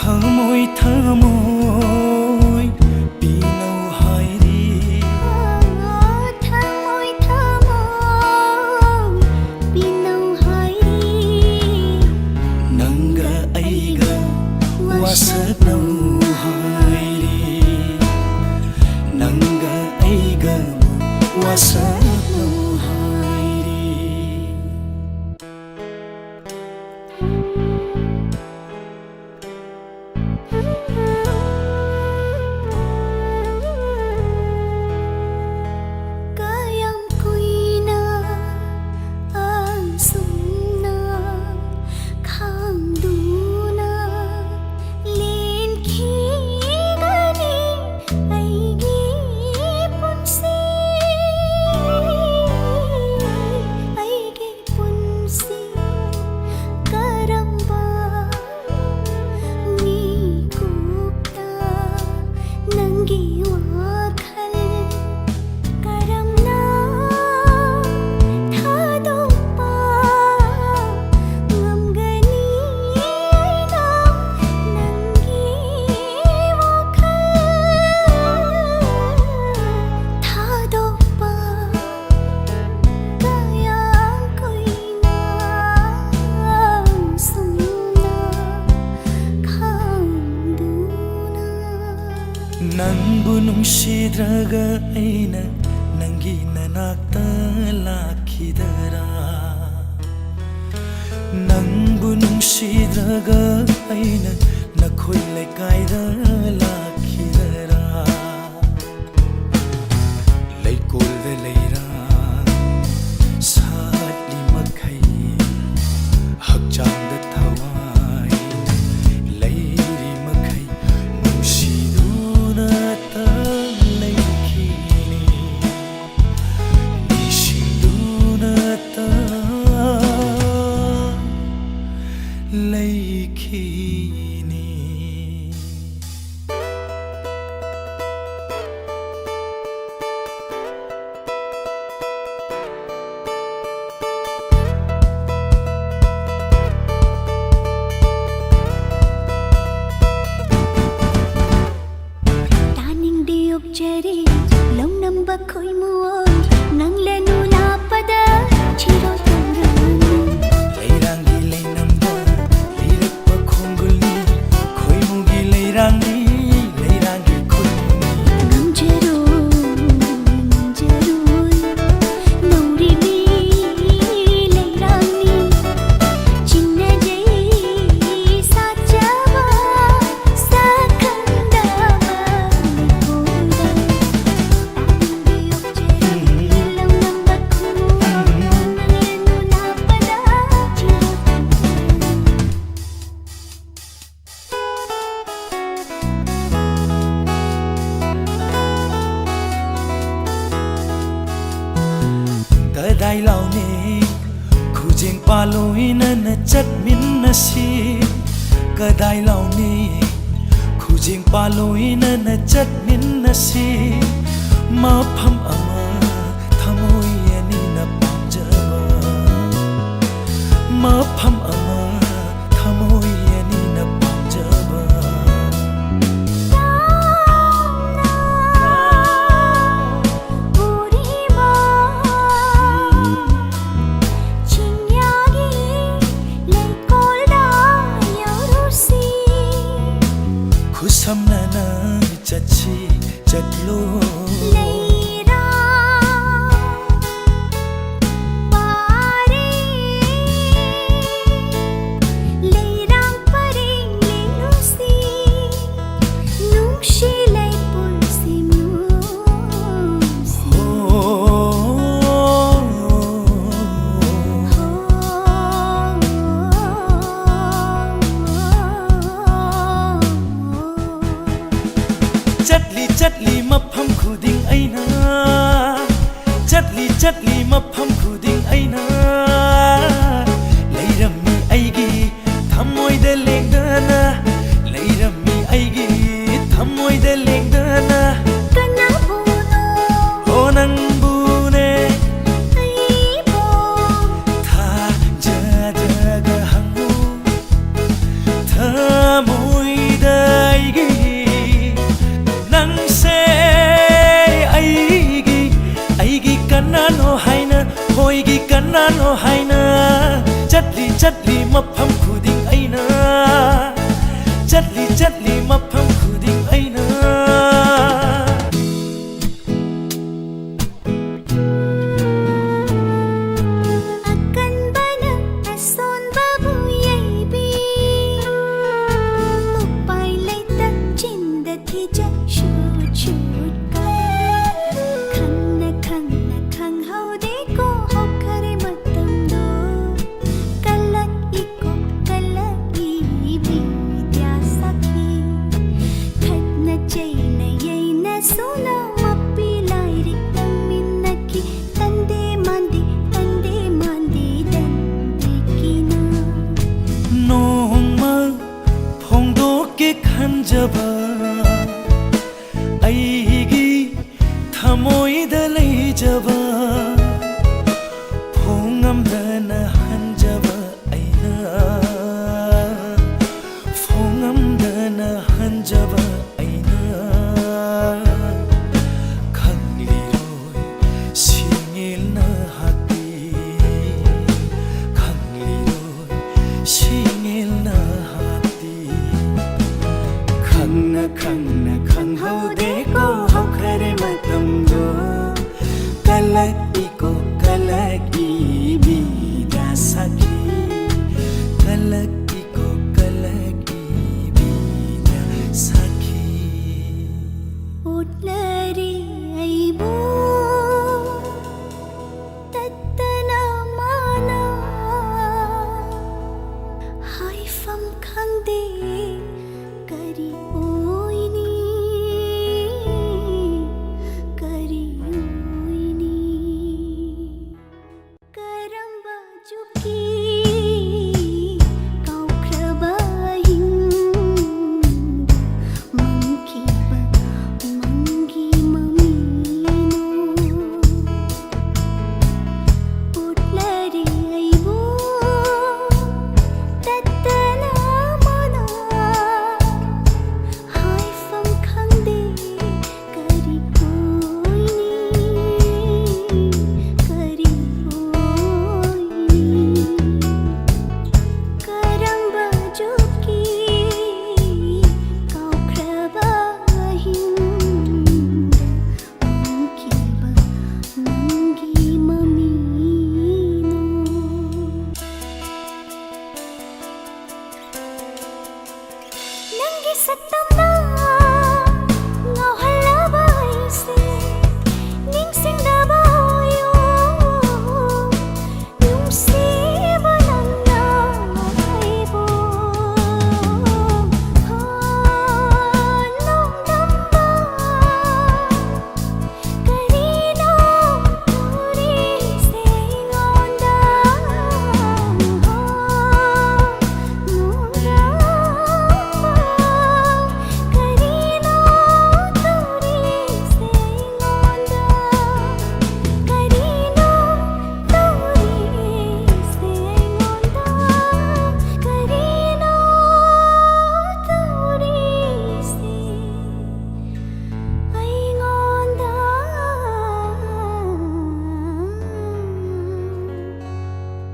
थमोई थमोई पीनौ हायरी Thamoy thamoy Pinaw hairi नंगा ऐगा वासनौ हायरी नंगा ऐगा वासनौ हायरी Kayam kuina ang sumna khang duna len khi gani aigi punsi karamba ni kupta nangi wakhal karamna thadopa ngamgani aina nangi wakhal thadopa kayang koina sumna khanduna नंबु नुंसिद्रगा ऐना नंगी ननाक्ता लाखिदरा नंबु नुंसिद्रगा ऐना नखोई लेकाइदा लाखिदरा लैकोल वे लेरा साली मखै हकचांद थवाई लैरी मखै नुंसिदुना ता लैखिनी निशिदुना ता लैखिनी kadai lau ni khujing paloina na chatmin na si kadai lau ni khujing paloina na chatmin na si mapham ama thamoi ani na pamjaba mapham ama thamoi ani na pamjaba samna na chachi chatlo leira pare leira pare lenusi nungshi lei pulsi musi Chatli mapham khuding aina Chatli mapham khuding aina Leirammi aigi thamoi da lengdana Leirammi aigi thamoi da lengdana Kana bono onang bune aibo tha jadaga hangu thamoi da aigi no haina hoigi kanna no haina chatli mapham khuding aina chatli mapham khuding aina akan bana ason babu yaibi upai laita chinda thija shoot ka Jaba aigi thamoi da lei jaba phongam dana hanjaba aina phongam dana hanjaba aina khangli roi singil na hati khangli roi singil na khang hau de ko hau khare matam do kalaki ko kalaki bida sakhi kalaki ko kalaki bida sakhi utlari aibo tattana mana hai fam khang de kari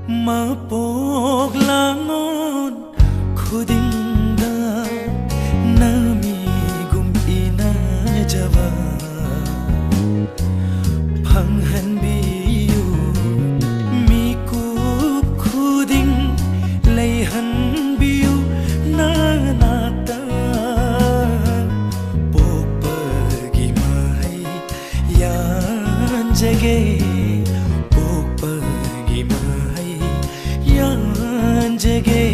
mapok langon khudinga nami gum ina jawa phanghan biu mi kup khuding leihan biu na nata pokpagi mai yan jage pokpagi mai yan jage